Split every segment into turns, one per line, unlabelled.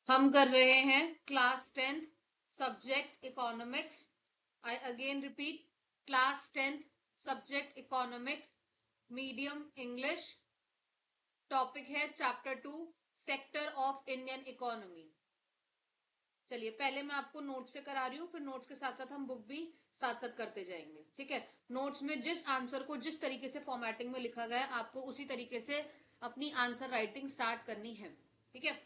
हम कर रहे हैं class 10th subject economics. I again repeat, class 10th subject economics, medium English. Topic है chapter 2, sector of Indian economy. चलिए पहले मैं आपको नोट से करा रही हूँ, फिर नोट्स के साथ साथ हम बुक भी साथ साथ करते जाएंगे। ठीक है, नोट्स में जिस आंसर को जिस तरीके से फॉर्मेटिंग में लिखा गया है आपको उसी तरीके से अपनी आंसर राइटिंग स्टार्ट करनी है। ठीक है,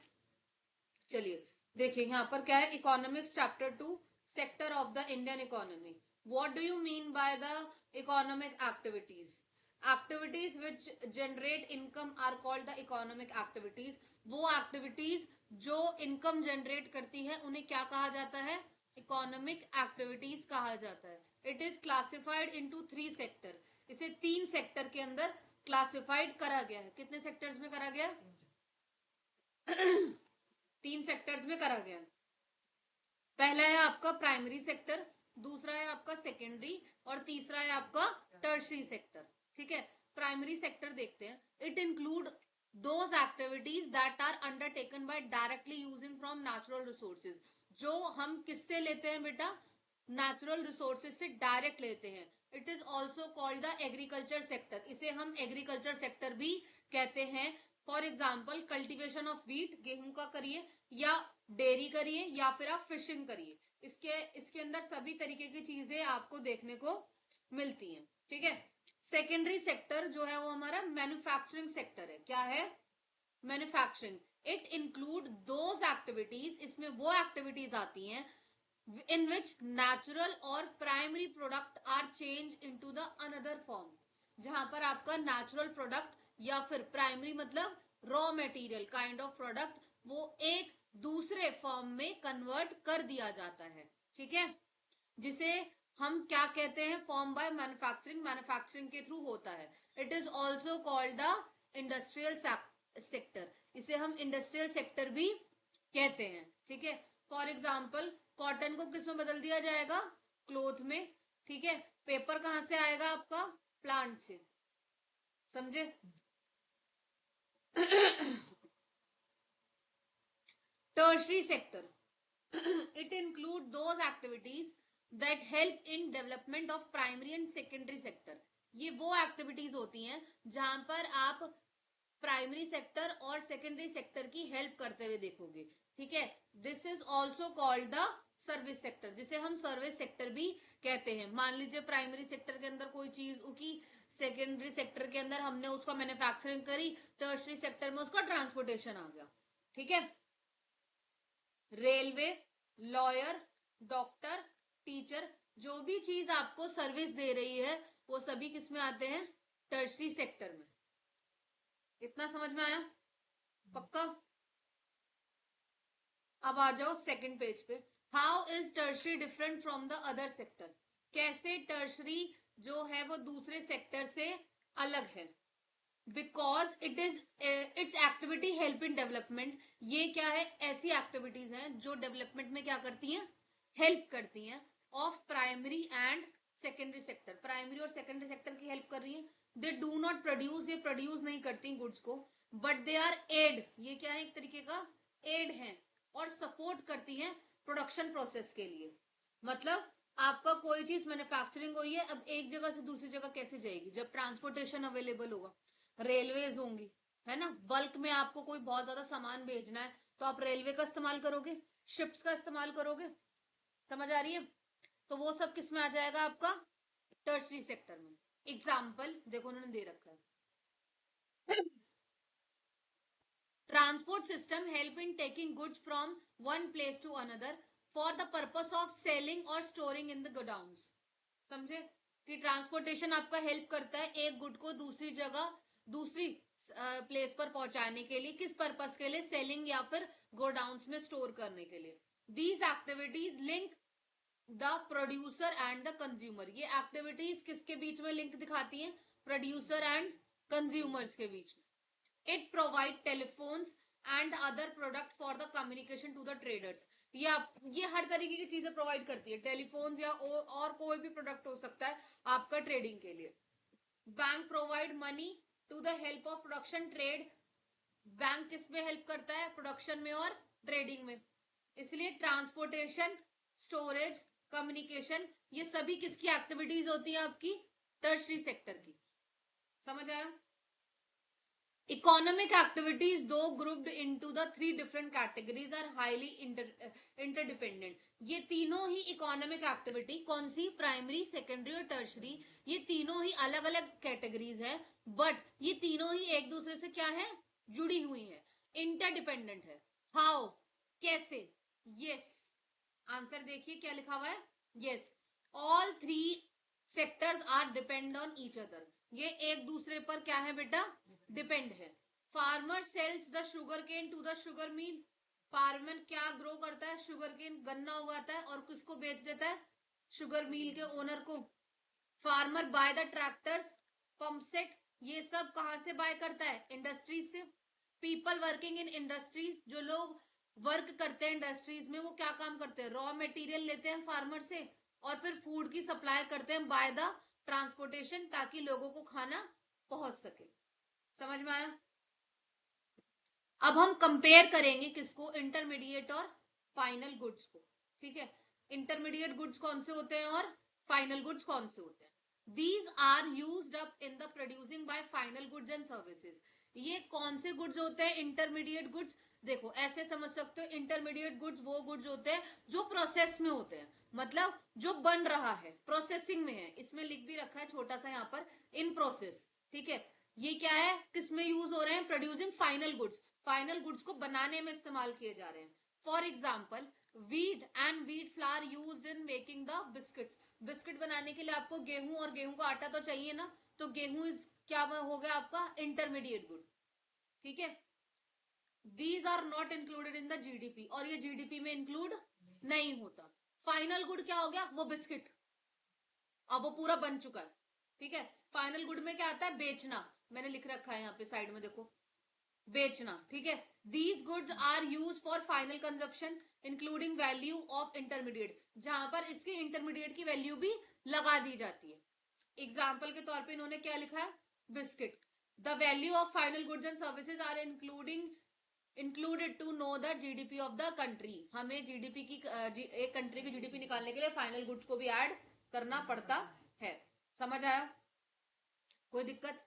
चलिए देखिए यहाँ पर क्या है, economics chapter 2, sector of the Indian economy. What do you mean by the economic activities? Activities which generate income are called the economic activities. वो एक्टिविटीज जो इनकम जनरेट करती है उन्हें क्या कहा जाता है? इकोनॉमिक एक्टिविटीज कहा जाता है। It is classified into 3 sector. इसे 3 सेक्टर के अंदर क्लासिफाइड करा गया है। कितने सेक्टर्स में करा गया? 3 सेक्टर्स में करा गया। पहला है आपका प्राइमरी सेक्टर, दूसरा है आपका सेकेंडरी और तीसरा है आपका टर्शरी सेक्टर। ठीक है, प्राइमरी सेक्टर देखते हैं। It include those activities that are undertaken by directly using from natural resources. जो हम किससे लेते हैं बेटा? नेचुरल रिसोर्सेज से डायरेक्ट लेते हैं। It is also called the agriculture sector. इसे हम एग्रीकल्चर सेक्टर भी कहते हैं। For example cultivation of wheat, गेहूं का करिए, या डेयरी करिए, या फिर आप फिशिंग करिए। इसके अंदर सभी तरीके की चीजें आपको देखने को मिलती हैं। ठीक है, सेकेंडरी सेक्टर जो है वो हमारा मैन्युफैक्चरिंग सेक्टर है। क्या है? Manufacturing. It include those activities, इसमें वो एक्टिविटीज आती हैं in which natural और primary product are change into the another form. जहां पर आपका नेचुरल प्रोडक्ट या फिर प्राइमरी मतलब raw material kind of product वो एक दूसरे फॉर्म में कन्वर्ट कर दिया जाता है। ठीक है, जिसे हम क्या कहते हैं? Form by manufacturing. मैन्युफैक्चरिंग के थ्रू होता है। It is also called the industrial sector. इसे हम इंडस्ट्रियल सेक्टर भी कहते हैं। ठीक है, फॉर एग्जाम्पल कॉटन को किस में बदल दिया जाएगा? क्लोथ में। ठीक है, पेपर कहां से आएगा आपका? प्लांट से। समझे? Tertiary sector, it include those activities that help in development of primary and secondary sector. ये वो एक्टिविटीज होती हैं जहां पर आप प्राइमरी सेक्टर और सेकेंडरी सेक्टर की हेल्प करते हुए देखोगे। ठीक है, this is also called the service sector, जिसे हम सर्विस सेक्टर भी कहते हैं। मान लीजिए प्राइमरी सेक्टर के अंदर कोई चीज उकी, सेकेंडरी सेक्टर के अंदर हमने उसका मैन्युफैक्चरिंग करी, टर्शरी सेक्टर में उसका ट्रांसपोर्टेशन आ गया। ठीक है, रेलवे, लॉयर, डॉक्टर, टीचर, जो भी चीज आपको सर्विस दे रही है वो सभी किस में आते हैं? टर्शरी सेक्टर में। इतना समझ में आया? पक्का? अब आ जाओ सेकंड पेज पे। How is tertiary different from the other sector? कैसे टर्शरी जो है वो दूसरे सेक्टर से अलग है? Because it is it's activity help in development. ये क्या है? ऐसी एक्टिविटीज हैं जो डेवलपमेंट में क्या करती हैं? हेल्प करती हैं। Of primary and secondary sector, primary और सेकेंडरी सेक्टर की हेल्प कर रही है। दे डू नॉट प्रोड्यूस, ये प्रोड्यूस नहीं करती गुड्स को, बट दे आर एड, ये क्या है? एक तरीके का एड है और सपोर्ट करती हैं प्रोडक्शन प्रोसेस के लिए। मतलब आपका कोई चीज मैन्युफैक्चरिंग हुई है, अब एक जगह से दूसरी जगह कैसे जाएगी? जब ट्रांसपोर्टेशन अवेलेबल होगा, रेलवेज होंगी, है ना। बल्क में आपको कोई बहुत ज्यादा सामान भेजना है तो आप रेलवे का इस्तेमाल करोगे, शिप्स का इस्तेमाल करोगे। समझ आ रही है? तो वो सब किस में आ जाएगा आपका? टर्शरी सेक्टर में। एग्जाम्पल देखो उन्होंने दे रखा है। Transport system help in taking goods from one place to another for the purpose of selling और स्टोरिंग इन द गोडाउन्स। समझे कि ट्रांसपोर्टेशन आपका हेल्प करता है एक गुड को दूसरी जगह, दूसरी प्लेस पर पहुंचाने के लिए। किस पर्पस के लिए? सेलिंग या फिर गोडाउन्स में स्टोर करने के लिए। These activities link the producer and the consumer. ये एक्टिविटीज किसके बीच में लिंक दिखाती हैं? प्रोड्यूसर एंड कंज्यूमर्स के बीच में। It provide telephones and other product for the communication to the traders. ये हर तरीके की चीजें प्रोवाइड करती है, टेलीफोन्स या और कोई भी प्रोडक्ट हो सकता है आपका ट्रेडिंग के लिए। Bank provide money to the help of production trade. Bank किस में हेल्प करता है? प्रोडक्शन में और ट्रेडिंग में। इसलिए ट्रांसपोर्टेशन, स्टोरेज, कम्युनिकेशन, ये सभी किसकी एक्टिविटीज होती है? आपकी टर्शरी सेक्टर की। समझ आया? Economic activities, though grouped into the three different categories, are highly interdependent. ये तीनों ही इकोनॉमिक एक्टिविटी, कौन सी? प्राइमरी, सेकेंडरी और टर्शरी, ये तीनों ही अलग अलग कैटेगरीज है, बट ये तीनों ही एक दूसरे से क्या है? जुड़ी हुई है, इंटरडिपेंडेंट है। हाउ? कैसे? यस, आंसर देखिए क्या लिखा हुआ है। Yes, all three sectors are depend on each other. ये एक दूसरे पर क्या है बेटा? डिपेंड है। Farmer sells the sugarcane to the sugar mill. Farmer क्या ग्रो करता है? शुगर केन, गन्ना उगाता है और किसको बेच देता है? शुगर मिल के ओनर को। Farmer by the tractors, pump set, ये सब कहां से बाय करता है? इंडस्ट्रीज से। पीपल वर्किंग इन इंडस्ट्रीज, जो लोग वर्क करते हैं इंडस्ट्रीज में, वो क्या काम करते हैं? रॉ मटेरियल लेते हैं फार्मर से और फिर फूड की सप्लाई करते हैं बाय द ट्रांसपोर्टेशन, ताकि लोगों को खाना पहुंच सके। समझ में आया? अब हम कंपेयर करेंगे किसको? इंटरमीडिएट और फाइनल गुड्स को। ठीक है, इंटरमीडिएट गुड्स कौन से होते हैं और फाइनल गुड्स कौन से होते हैं? These are used up in the producing by final goods and services. ये कौन से गुड्स होते हैं? Intermediate goods. देखो ऐसे समझ सकते हो, इंटरमीडिएट गुड्स वो गुड्स होते हैं जो प्रोसेस में होते हैं, मतलब जो बन रहा है, प्रोसेसिंग में है। इसमें लिख भी रखा है छोटा सा यहाँ पर, इन प्रोसेस। ठीक है, ये क्या है? किसमें यूज हो रहे हैं? Producing final goods. Final goods को बनाने में इस्तेमाल किए जा रहे हैं। For example, wheat and wheat flower used in making the biscuits. Biscuit बनाने के लिए आपको गेहूं और गेहूं का आटा तो चाहिए ना, तो गेहूं क्या हो गया आपका? Intermediate good. ठीक है, these are not included in the GDP, और ये जीडीपी में इंक्लूड नहीं होता। फाइनल गुड क्या हो गया? वो बिस्किट, अब वो पूरा बन चुका है। ठीक है, फाइनल गुड में क्या आता है? बेचना। मैंने लिख रखा है यहाँ पे साइड में, देखो, बेचना। ठीक है, these goods are use for final consumption including value of intermediate, जहां पर इसके इंटरमीडिएट की वैल्यू भी लगा दी जाती है। एग्जाम्पल के तौर पे इन्होंने क्या लिखा है? Biscuit. The value of final goods and services are included to know the GDP of the country. हमें जीडीपी की एक कंट्री की जीडीपी निकालने के लिए फाइनल गुड्स को भी ऐड करना पड़ता है। समझ आया? कोई दिक्कत?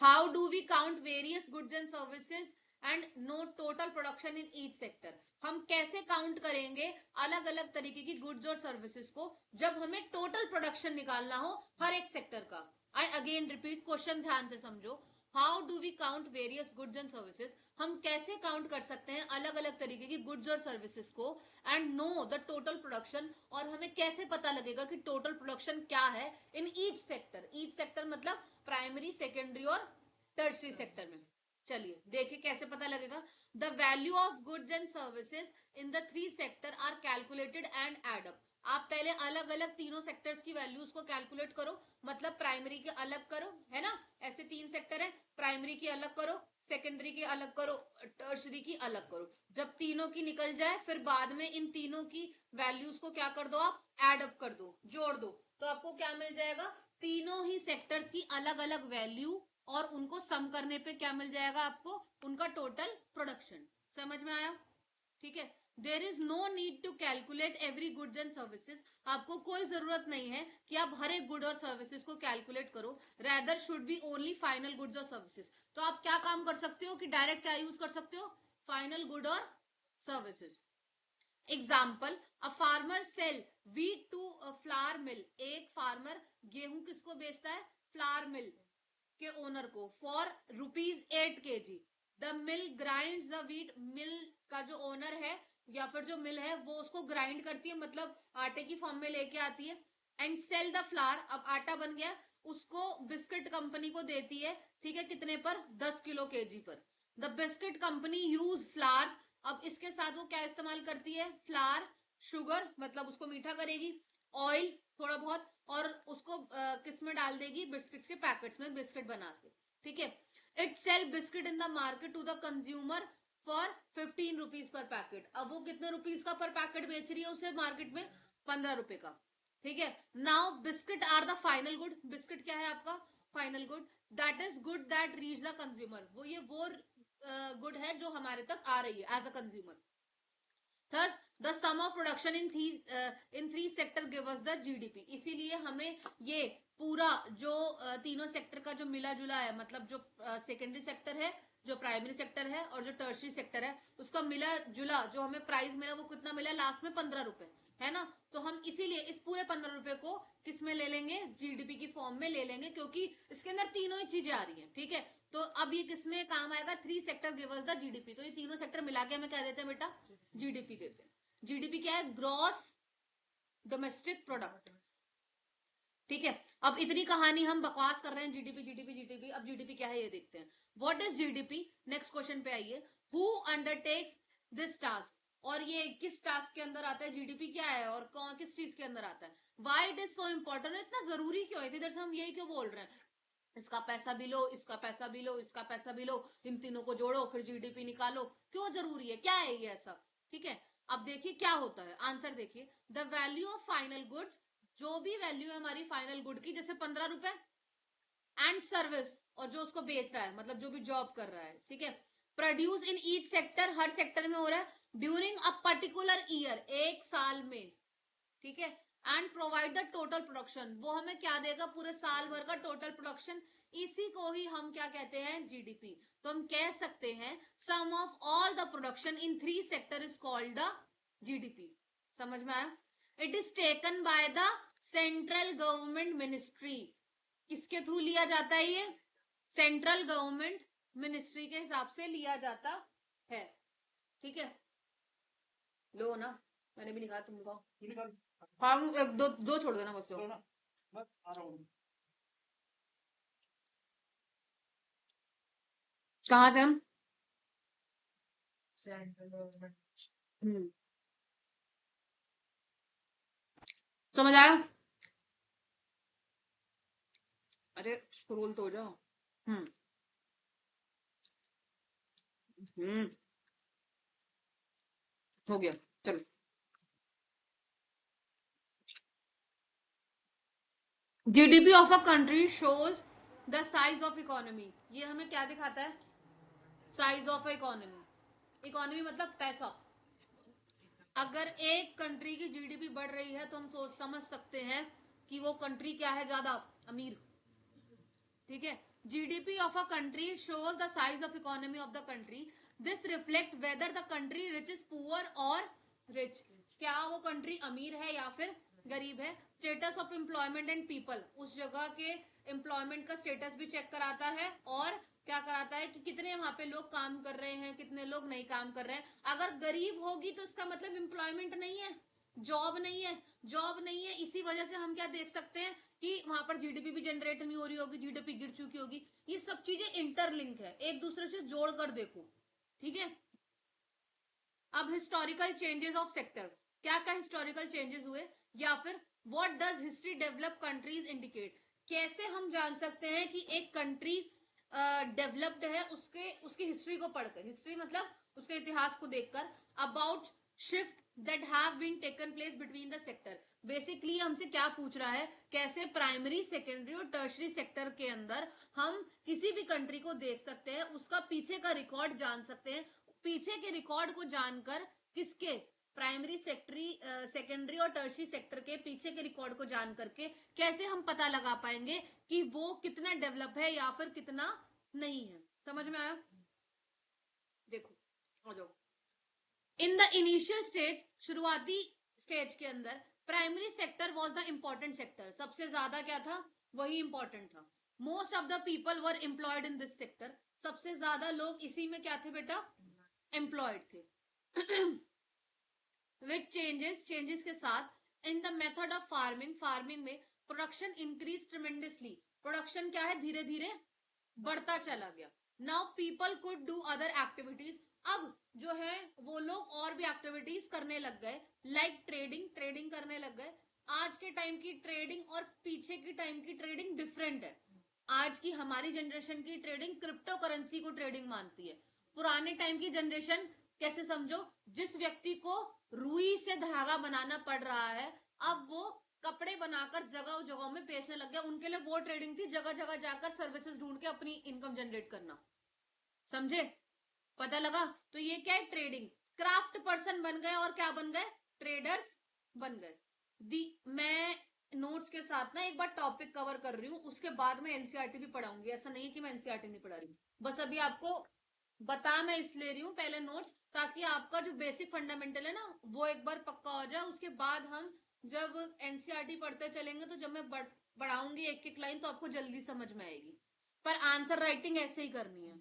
How do we count various goods and services and know total production in each sector? हम कैसे काउंट करेंगे अलग अलग तरीके की गुड्स और सर्विसेज को, जब हमें टोटल प्रोडक्शन निकालना हो हर एक सेक्टर का? आई अगेन रिपीट, क्वेश्चन ध्यान से समझो। How do we count various goods and services? हम कैसे काउंट कर सकते हैं अलग अलग तरीके की गुड्स और सर्विसेज को, and know the total production, और हमें कैसे पता लगेगा कि टोटल प्रोडक्शन क्या है in each sector? Each sector मतलब प्राइमरी, सेकेंडरी और टर्शरी सेक्टर में। चलिए देखिए कैसे पता लगेगा। The value of goods and services in the three sector are calculated and add up. आप पहले अलग अलग तीनों सेक्टर्स की वैल्यूज को कैलकुलेट करो, मतलब प्राइमरी के अलग करो, है ना? ऐसे तीन सेक्टर है, प्राइमरी की अलग करो, सेकेंडरी की अलग करो, टर्शरी की अलग करो। जब तीनों की निकल जाए, फिर बाद में इन तीनों की वैल्यूज को क्या कर दो? आप एड अप कर दो, जोड़ दो, तो आपको क्या मिल जाएगा? तीनों ही सेक्टर्स की अलग अलग वैल्यू, और उनको सम करने पे क्या मिल जाएगा आपको? उनका टोटल प्रोडक्शन। समझ में आया? ठीक है, there is no need to calculate every goods and services. आपको कोई जरूरत नहीं है कि आप हर एक गुड और सर्विसेज को कैलकुलेट करो, rather should be only final goods और सर्विसेज। तो आप क्या काम कर सकते हो कि डायरेक्ट क्या यूज कर सकते हो? फाइनल गुड और services. Example, a farmer sell wheat to flour mill. एक फार्मर गेहूं किसको बेचता है? फ्लावर मिल के ओनर को, for ₹8 kg। The mill grinds the wheat. Mill का जो ओनर है या फिर जो मिल है वो उसको ग्राइंड करती है, मतलब आटे की फॉर्म में लेके आती है, एंड सेल द फ्लावर। अब आटा बन गया, उसको बिस्किट कंपनी को देती है। ठीक है, कितने पर? 10 kg पर। The biscuit company use flowers. अब इसके साथ वो क्या इस्तेमाल करती है? फ्लावर, शुगर, मतलब उसको मीठा करेगी, ऑयल थोड़ा बहुत, और उसको किस में डाल देगी? बिस्किट्स के पैकेट्स में बिस्किट बना के। ठीक है, it sell biscuit in the market to the consumer for 15 rupees per packet. अब वो कितने रुपीज का पर पैकेट बेच रही है उसे मार्केट में? 15 रुपए का। ठीक है, now biscuit are the final good. Biscuit क्या है आपका? Final good. That is good that reach the consumer. वो गुड है जो हमारे तक आ रही है as a consumer. Thus, the sum of production in three sector give us the GDP। इसीलिए हमें ये पूरा जो तीनों सेक्टर का जो मिला जुला है, मतलब जो सेकेंडरी सेक्टर है, जो प्राइमरी सेक्टर है और जो टर्शरी सेक्टर है, उसका मिला जुला जो हमें प्राइस मिला वो कितना मिला लास्ट में 15 रुपए, है ना। तो हम इसीलिए इस पूरे 15 रुपए को किस में ले लेंगे, जीडीपी की फॉर्म में ले लेंगे, क्योंकि इसके अंदर तीनों ही चीजें आ रही हैं, ठीक है। तो अब ये किसमें काम आएगा, three sector give us the GDP. तो ये तीनों सेक्टर मिला के हमें क्या देते हैं बेटा, जीडीपी देते हैं। जीडीपी क्या है, ग्रॉस डोमेस्टिक प्रोडक्ट, ठीक है। अब इतनी कहानी हम बकवास कर रहे हैं, जीडीपी जीडीपी जीडीपी। अब जीडीपी क्या है ये देखते हैं। What is GDP, next question पे आइए। हु अंडरटेक्स दिस टास्क, और ये किस टास्क के अंदर आता है, जीडीपी क्या है और कौन किस चीज के अंदर आता है। Why it is so important, इतना जरूरी क्यों है, इधर से हम यही क्यों बोल रहे हैं, इसका पैसा भी लो, इसका पैसा भी लो, इसका पैसा भी लो, इन तीनों को जोड़ो फिर जीडीपी निकालो, क्यों जरूरी है, क्या है ये ऐसा, ठीक है। अब देखिए क्या होता है, आंसर देखिए। The value of final goods, जो भी वैल्यू है हमारी फाइनल गुड की, जैसे 15 रुपए, एंड सर्विस, और जो उसको बेच रहा है मतलब जो भी जॉब कर रहा है, ठीक है। Produce in each sector, her sector में हो रहा है, ड्यूरिंग अ पर्टिकुलर ईयर, एक साल में, ठीक है। And provide the total production, वो हमें क्या देगा, पूरे साल भर का टोटल प्रोडक्शन, इसी को ही हम क्या कहते हैं, जीडीपी। तो हम कह सकते हैं sum of all the production in three sector is called the GDP. समझ में आया। It is taken by the central government ministry, किसके थ्रू लिया जाता है ये, सेंट्रल गवर्नमेंट मिनिस्ट्री के हिसाब से लिया जाता है, ठीक है। लो ना, मैंने भी निकाला, तुम निकालो। हाँ एक दो दो छोड़ देना बस, दो कहाँ थे हम, समझ आया। अरे स्क्रोल तो हो जाओ। हम्म हम्म हो गया, चलो। GDP of a country shows the size of economy, ये हमें क्या दिखाता है, साइज ऑफ इकोनॉमी। इकोनॉमी मतलब पैसा। अगर एक कंट्री की जीडीपी बढ़ रही है तो हम सोच समझ सकते हैं कि वो कंट्री क्या है, ज्यादा अमीर, ठीक है। GDP of a country shows the size of economy of the country, this reflect whether the country rich is poor और रिच, क्या वो कंट्री अमीर है या फिर गरीब है। Status of employment and people, उस जगह के एम्प्लॉयमेंट का स्टेटस भी चेक कराता है, और क्या कराता है कि कितने वहां पे लोग काम कर रहे हैं, कितने लोग नहीं काम कर रहे हैं। अगर गरीब होगी तो इसका मतलब एम्प्लॉयमेंट नहीं है, जॉब नहीं है, जॉब नहीं है, इसी वजह से हम क्या देख सकते हैं कि वहां पर जीडीपी भी जनरेट नहीं हो रही होगी, जीडीपी गिर चुकी होगी। ये सब चीजें इंटरलिंक है, एक दूसरे से जोड़ कर देखो, ठीक है। अब हिस्टोरिकल चेंजेस ऑफ सेक्टर, क्या क्या हिस्टोरिकल चेंजेस हुए, या फिर what does history develop countries indicate, कैसे हम जान सकते हैं कि एक कंट्री डेवलप्ड है, उसके उसकी हिस्ट्री को पढ़कर, हिस्ट्री मतलब उसके इतिहास को देखकर। About shift that have been taken place between the sector, basically हमसे क्या पूछ रहा है, कैसे प्राइमरी सेकेंडरी और टर्शरी सेक्टर के अंदर हम किसी भी कंट्री को देख सकते हैं, उसका पीछे का रिकॉर्ड जान सकते हैं। पीछे के रिकॉर्ड को जानकर, किसके, प्राइमरी सेकेंडरी और टर्शरी सेक्टर के पीछे के रिकॉर्ड को जान करके कैसे हम पता लगा पाएंगे कि वो कितना डेवलप है या फिर कितना नहीं है। समझ में आया, देखो आ जाओ। इन द इनिशियल स्टेज, शुरुआती स्टेज के अंदर, primary sector was the important sector, सबसे ज्यादा क्या था, वही इंपॉर्टेंट था। Most of the people were employed in this sector, सबसे ज्यादा लोग इसी में क्या थे बेटा, एम्प्लॉयड थे। विच चेंजेस के साथ in the method of farming, farming में प्रोडक्शन इंक्रीज ट्रिमेंडसली, प्रोडक्शन क्या है, धीरे धीरे बढ़ता चला गया। Now people could do other activities, अब जो है वो लोग और भी एक्टिविटीज करने लग गए, लाइक ट्रेडिंग, ट्रेडिंग करने लग गए। आज के टाइम की ट्रेडिंग और पीछे की टाइम की ट्रेडिंग डिफरेंट है। आज की हमारी जनरेशन की ट्रेडिंग क्रिप्टो करेंसी को ट्रेडिंग मानती है। पुराने टाइम की जनरेशन कैसे समझो, जिस व्यक्ति को रुई से धागा बनाना पड़ रहा है, अब वो कपड़े बनाकर जगह जगह में बेचने लग गया, उनके लिए वो ट्रेडिंग थी, जगह जगह जाकर सर्विसेज ढूंढ के अपनी इनकम जनरेट करना। समझे, पता लगा? तो ये क्या है? ट्रेडिंग। क्राफ्ट पर्सन बन गए और क्या बन गए? ट्रेडर्स बन गए। मैं नोट्स के साथ ना एक बार टॉपिक कवर कर रही हूँ, उसके बाद में एनसीईआरटी भी पढ़ाऊंगी। ऐसा नहीं है कि मैं एनसीईआरटी नहीं पढ़ा रही हूँ, बस अभी आपको बता मैं इसलिए रही हूँ पहले नोट्स, ताकि आपका जो बेसिक फंडामेंटल है ना वो एक बार पक्का हो जाए। उसके बाद हम जब एनसीईआरटी पढ़ते चलेंगे तो जब मैं बढ़ाऊंगी एक एक लाइन तो आपको जल्दी समझ में आएगी। पर आंसर राइटिंग ऐसे ही करनी है,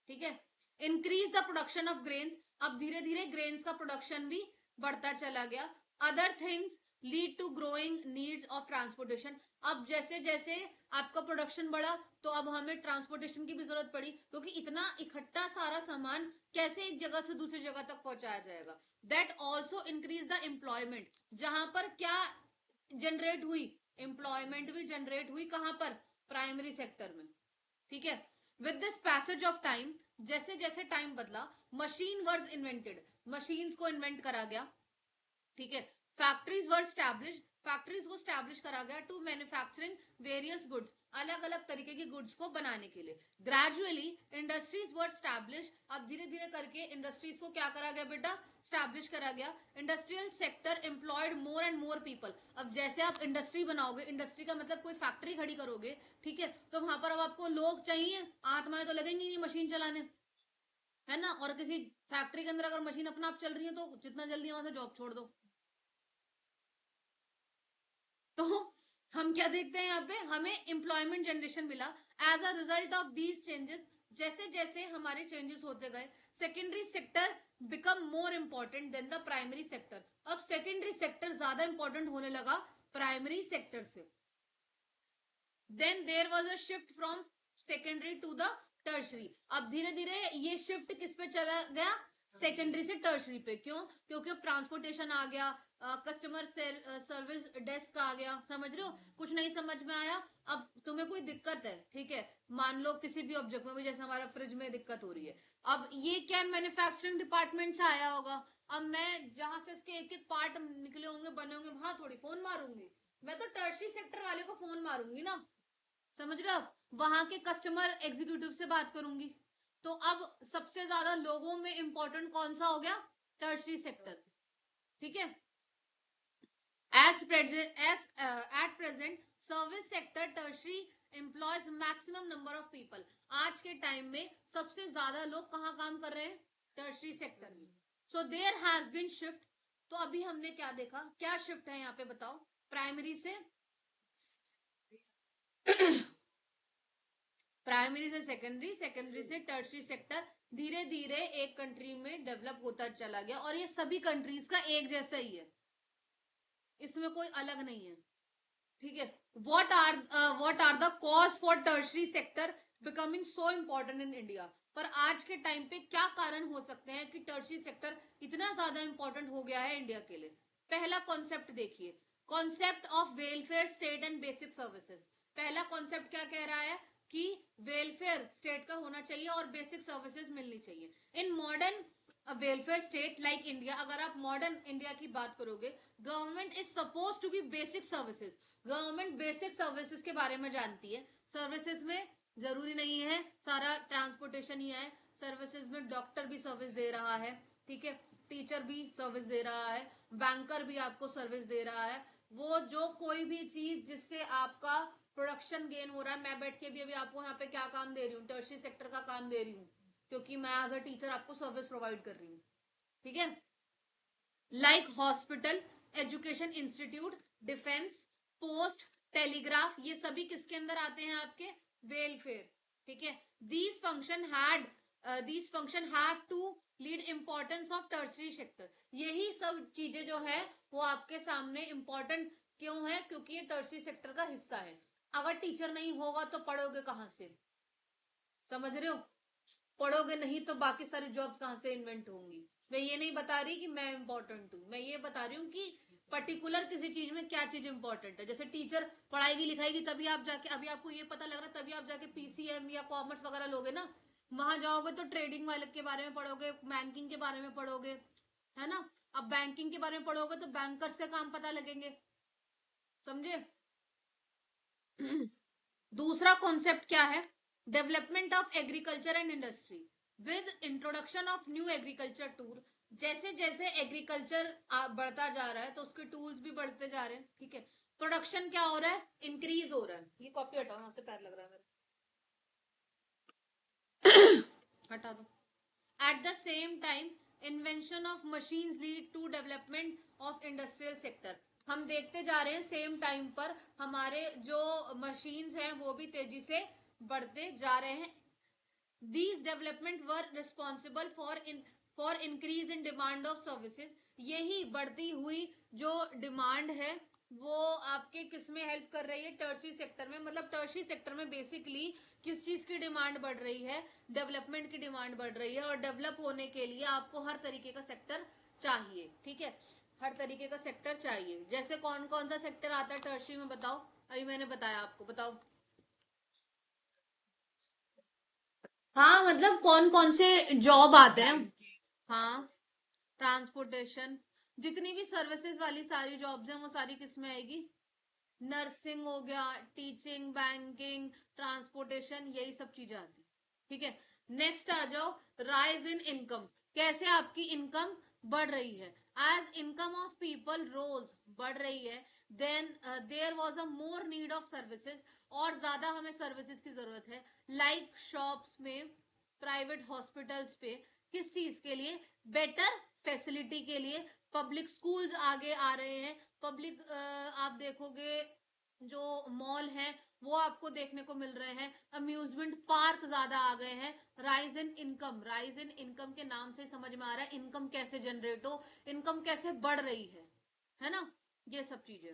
ठीक है? Increase the production of grains. अब धीरे धीरे ग्रेन्स का प्रोडक्शन भी बढ़ता चला गया। Other things lead to growing needs of transportation. अब जैसे जैसे आपका प्रोडक्शन बढ़ा तो अब हमें ट्रांसपोर्टेशन की भी जरूरत पड़ी, क्योंकि इतना इकट्ठा सारा सामान कैसे एक जगह से दूसरी जगह तक पहुंचाया जाएगा। That also increase the employment. जहां पर क्या जनरेट हुई? एम्प्लॉयमेंट भी जनरेट हुई। कहां पर? प्राइमरी सेक्टर में, ठीक है? With this passage of time, जैसे जैसे टाइम बदला, मशीन वर्स इन्वेंटेड। मशीन्स को इन्वेंट करा गया, ठीक है? फैक्ट्रीज वर स्टैब्लिश। फैक्ट्रीज को स्टैब्लिश करा गया टू मैन्युफैक्चरिंग वेरियस गुड्स। अलग अलग तरीके की गुड्स को बनाने के लिए। ग्रेजुअली इंडस्ट्रीज वर स्टैब्लिश। अब धीरे धीरे करके इंडस्ट्रीज को क्या करा गया बेटा? स्टैब्लिश करा गया। Industrial sector employed more and more people. अब जैसे आप इंडस्ट्री बनाओगे, इंडस्ट्री का मतलब कोई फैक्ट्री खड़ी करोगे, ठीक है? तो वहां पर अब आपको लोग चाहिए, आत्माएं तो लगेंगी नहीं मशीन चलाने, है ना? और किसी फैक्ट्री के अंदर अगर मशीन अपना आप चल रही है तो जितना जल्दी वहां से जॉब छोड़ दो। तो हम क्या देखते हैं यहाँ पे? हमें एम्प्लॉयमेंट जनरेशन मिला as a result of these changes. जैसे जैसे हमारे चेंजेस होते गए, secondary sector become more important than the primary sector. अब सेकेंडरी सेक्टर ज्यादा इंपॉर्टेंट होने लगा प्राइमरी सेक्टर से। Then there was a shift from secondary to the tertiary. अब धीरे धीरे ये शिफ्ट किस पे चला गया? सेकेंडरी से टर्शरी पे। क्यों? क्योंकि अब ट्रांसपोर्टेशन आ गया, कस्टमर सर्विस डेस्क आ गया। समझ रहे हो? कुछ नहीं समझ में आया, अब तुम्हें कोई दिक्कत है, ठीक है? मान लो किसी भी ऑब्जेक्ट में भी, जैसे हमारा फ्रिज में दिक्कत हो रही है, अब ये क्या मैन्युफैक्चरिंग डिपार्टमेंट से आया होगा। अब मैं जहां से इसके एक एक पार्ट निकले होंगे, बने होंगे, वहां थोड़ी फोन मारूंगी, मैं तो टर्शरी सेक्टर वाले को फोन मारूंगी ना। समझ रहे हो? वहां के कस्टमर एग्जीक्यूटिव से बात करूंगी। तो अब सबसे ज्यादा लोगों में इंपॉर्टेंट कौन सा हो गया? टर्शरी सेक्टर, ठीक है? As present as at present service sector tertiary employs maximum number of people. आज के टाइम में सबसे ज्यादा लोग कहाँ काम कर रहे हैं? टर्शरी सेक्टर में। So there has been shift. तो अभी हमने क्या देखा? क्या शिफ्ट है यहाँ पे बताओ? प्राइमरी से प्राइमरी से सेकेंडरी, सेकेंडरी से टर्शरी सेक्टर धीरे धीरे एक कंट्री में डेवलप होता चला गया। और ये सभी कंट्रीज का एक जैसा ही है, इसमें कोई अलग नहीं है, ठीक है? What are the cause for tertiary sector becoming so important in India? पर आज के टाइम पे क्या कारण हो सकते हैं कि टर्शरी सेक्टर इतना ज्यादा इंपॉर्टेंट हो गया है इंडिया के लिए? पहला कॉन्सेप्ट देखिए, concept of welfare state and basic services. पहला कॉन्सेप्ट क्या कह रहा है? कि वेलफेयर स्टेट का होना चाहिए और बेसिक सर्विसेज मिलनी चाहिए। In modern welfare state like India, अगर आप मॉडर्न इंडिया की बात करोगे, government is suppose to be basic services. Government basic services के बारे में जानती है। सर्विसेज में जरूरी नहीं है सारा ट्रांसपोर्टेशन ही है, सर्विसेज में डॉक्टर भी सर्विस दे रहा है, ठीक है? टीचर भी सर्विस दे रहा है, बैंकर भी आपको सर्विस दे रहा है। वो जो कोई भी चीज जिससे आपका प्रोडक्शन गेन हो रहा है, मैं बैठ के भी अभी आपको यहाँ पे क्या काम दे रही हूँ? टर्शरी सेक्टर का काम दे रही हूँ, क्योंकि मैं एज अ टीचर आपको सर्विस प्रोवाइड कर रही हूँ, ठीक है? Like hospital, education institute, defence, post, telegraph, ये सभी किसके अंदर आते हैं? आपके वेलफेयर, ठीक है? These function have to lead importance of tertiary sector. यही सब चीजें जो है वो आपके सामने इंपॉर्टेंट क्यों है? क्योंकि ये टर्शरी सेक्टर का हिस्सा है। अगर टीचर नहीं होगा तो पढ़ोगे कहां से? समझ रहे हो? पढ़ोगे नहीं तो बाकी सारी जॉब्स कहां से इन्वेंट होंगी? मैं ये नहीं बता रही कि मैं इंपॉर्टेंट हूँ, मैं ये बता रही हूँ कि पर्टिकुलर किसी चीज में क्या चीज इंपॉर्टेंट है। जैसे टीचर पढ़ाएगी लिखाएगी तभी आप जाके, अभी आपको ये पता लग रहा है तभी आप जाके पीसीएम या कॉमर्स वगैरह लोगे ना। वहां जाओगे तो ट्रेडिंग वाले के बारे में पढ़ोगे, बैंकिंग के बारे में पढ़ोगे, है ना? अब बैंकिंग के बारे में पढ़ोगे तो बैंकर्स के काम पता लगेंगे, समझे? दूसरा कॉन्सेप्ट क्या है? Development of agriculture and industry. With introduction of new agriculture tool, जैसे जैसे एग्रीकल्चर बढ़ता जा रहा है तो उसके टूल्स भी बढ़ते जा रहे हैं, ठीक है। प्रोडक्शन क्या हो रहा है, इंक्रीज हो रहा है। ये कॉपी हटाओ, यहाँ से पैर लग रहा है मेरा, हटा दो। At the same time invention of machines lead to development of industrial sector. हम देखते जा रहे हैं सेम टाइम पर हमारे जो मशीन्स हैं वो भी तेजी से बढ़ते जा रहे हैं। These development were responsible for increase in demand of services। यही बढ़ती हुई जो डिमांड है वो आपके किस में हेल्प कर रही है, टर्शरी सेक्टर में। मतलब टर्शरी सेक्टर में बेसिकली किस चीज की डिमांड बढ़ रही है, डेवलपमेंट की डिमांड बढ़ रही है। और डेवलप होने के लिए आपको हर तरीके का सेक्टर चाहिए, ठीक है, हर तरीके का सेक्टर चाहिए। जैसे कौन कौन सा सेक्टर आता है टर्शरी में, बताओ। अभी मैंने बताया आपको, बताओ। हाँ, मतलब कौन कौन से जॉब आते हैं। हाँ, ट्रांसपोर्टेशन, जितनी भी सर्विसेज वाली सारी जॉब्स हैं वो सारी किस में आएगी, नर्सिंग हो गया, टीचिंग, बैंकिंग, ट्रांसपोर्टेशन, यही सब चीजें आती, ठीक है। नेक्स्ट आ जाओ, राइज इन इनकम। कैसे आपकी इनकम बढ़ रही है, as income of people rose, बढ़ रही है। Then there was a more need of services, और ज्यादा हमें सर्विसेज की जरूरत है, लाइक शॉप्स में, प्राइवेट हॉस्पिटल्स पे, किस चीज के लिए, बेटर फैसिलिटी के लिए। पब्लिक स्कूल्स आगे आ रहे हैं, पब्लिक आप देखोगे जो मॉल है वो आपको देखने को मिल रहे हैं, अम्यूजमेंट पार्क ज्यादा आ गए हैं। Rise in income, rise in income के नाम से समझ में आ रहा है इनकम कैसे जनरेट हो, इनकम कैसे बढ़ रही है ना, ये सब चीजें।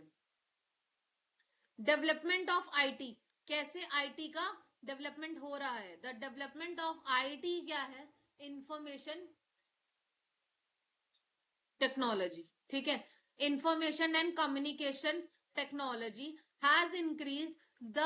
डेवलपमेंट ऑफ आईटी, कैसे आईटी का डेवलपमेंट हो रहा है। द डेवलपमेंट ऑफ आईटी क्या है, इंफॉर्मेशन टेक्नोलॉजी, ठीक है, information and communication technology has increase the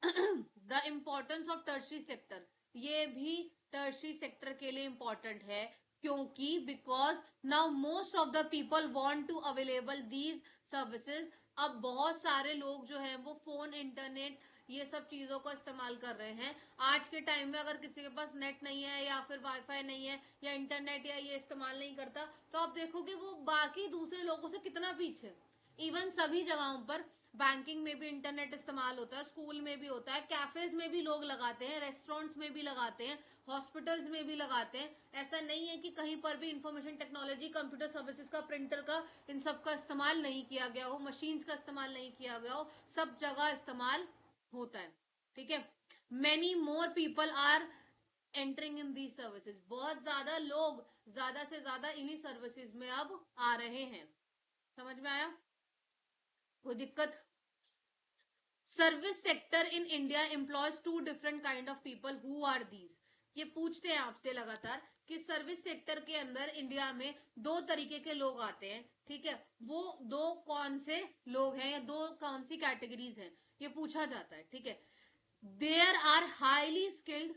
the importance of tertiary sector. ये भी टर्शरी सेक्टर के लिए इंपॉर्टेंट है, क्योंकि because now most of the people want to available these services. अब बहुत सारे लोग जो हैं वो फोन, इंटरनेट, ये सब चीजों का इस्तेमाल कर रहे हैं। आज के टाइम में अगर किसी के पास नेट नहीं है या फिर वाईफाई नहीं है या इंटरनेट या ये इस्तेमाल नहीं करता, तो आप देखोगे वो बाकी दूसरे लोगों से कितना पीछे। इवन सभी जगहों पर, बैंकिंग में भी इंटरनेट इस्तेमाल होता है, स्कूल में भी होता है, कैफेज में भी लोग लगाते हैं, रेस्टोरेंट्स में भी लगाते हैं, हॉस्पिटल्स में भी लगाते हैं। ऐसा नहीं है कि कहीं पर भी इंफॉर्मेशन टेक्नोलॉजी, कंप्यूटर सर्विसेज का, प्रिंटर का, इन सब का इस्तेमाल नहीं किया गया हो, मशीन्स का इस्तेमाल नहीं किया गया हो, सब जगह इस्तेमाल होता है, ठीक है। Many more people are entering in the services, बहुत ज्यादा लोग ज्यादा से ज्यादा इन्हीं सर्विसेज में अब आ रहे हैं। समझ में आया, कोई दिक्कत। Service sector in India employs two different kind of people, who are these. ये पूछते हैं आपसे लगातार कि सर्विस सेक्टर के अंदर इंडिया में दो तरीके के लोग आते हैं, ठीक है, वो दो कौन से लोग हैं या दो कौन सी कैटेगरीज हैं, ये पूछा जाता है, ठीक है। देयर आर हाईली स्किल्ड,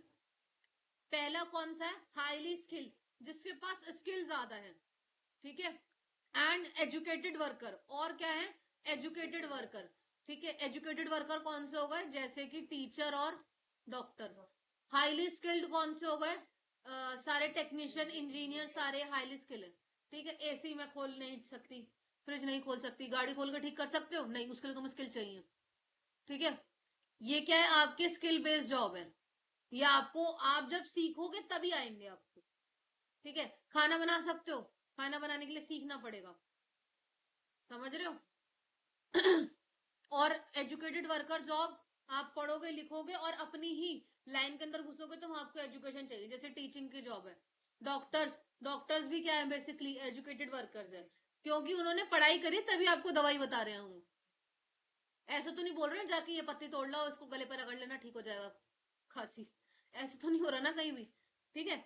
पहला कौन सा है, हाईली स्किल्ड, जिसके पास स्किल ज्यादा है, ठीक है। एंड एजुकेटेड वर्कर, और क्या है, एजुकेटेड वर्कर, ठीक है। एजुकेटेड वर्कर कौन से हो गए, जैसे कि टीचर और डॉक्टर। हाईली स्किल्ड कौन से हो गए, सारे टेक्नीशियन, इंजीनियर, सारे हाईली स्किल्ड है, ठीक है। एसी में खोल नहीं सकती, फ्रिज नहीं खोल सकती, गाड़ी खोल के ठीक कर सकते हो नहीं, उसके लिए तुम्हें स्किल चाहिए, ठीक है। ये क्या है, आपके स्किल बेस्ड जॉब है, ये आपको, आप जब सीखोगे तभी आएंगे आपको, ठीक है। खाना बना सकते हो, खाना बनाने के लिए सीखना पड़ेगा, समझ रहे हो। और एजुकेटेड वर्कर जॉब, आप पढ़ोगे लिखोगे और अपनी ही लाइन के अंदर घुसोगे तो आपको एजुकेशन चाहिए, जैसे टीचिंग की जॉब है। डॉक्टर्स, डॉक्टर्स भी क्या है, बेसिकली एजुकेटेड वर्कर्स है, क्योंकि उन्होंने पढ़ाई करी तभी आपको दवाई बता रहे हूँ। ऐसा तो नहीं बोल रहे जाके ये पत्ती तोड़ लो, इसको गले पर रगड़ लेना, ठीक हो जाएगा खांसी, ऐसे तो नहीं हो रहा ना कहीं भी, ठीक है।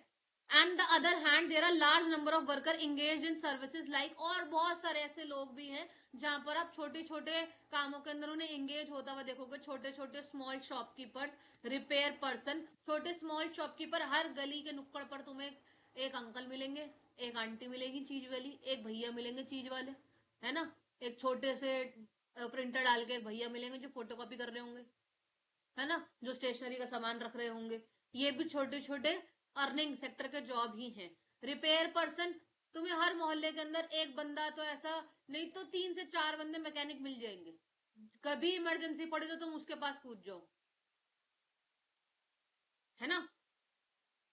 And the other hand there are large number of worker engage in services like, और बहुत सारे ऐसे लोग भी हैं जहां पर आप छोटे छोटे कामों के अंदर उन्हें एंगेज होता हुआ देखोगे। छोटे छोटे स्मॉल शॉपकीपर्स, रिपेयर पर्सन, छोटे स्मॉल शॉपकीपर, हर गली के नुक्कड़ पर तुम्हें एक अंकल मिलेंगे, एक आंटी मिलेगी चीज वाली, एक भैया मिलेंगे चीज वाले, है ना। एक छोटे से प्रिंटर डाल के एक भैया मिलेंगे जो फोटो कॉपी कर रहे होंगे, है ना, जो स्टेशनरी का सामान रख रहे होंगे। ये भी छोटे छोटे अर्निंग सेक्टर के जॉब ही हैं। रिपेयर पर्सन, तुम्हें हर मोहल्ले के अंदर एक बंदा तो ऐसा, नहीं तो 3 से 4 बंदे मैकेनिक मिल जाएंगे। कभी इमरजेंसी पड़े तो तुम उसके पास कूद जाओ, है ना।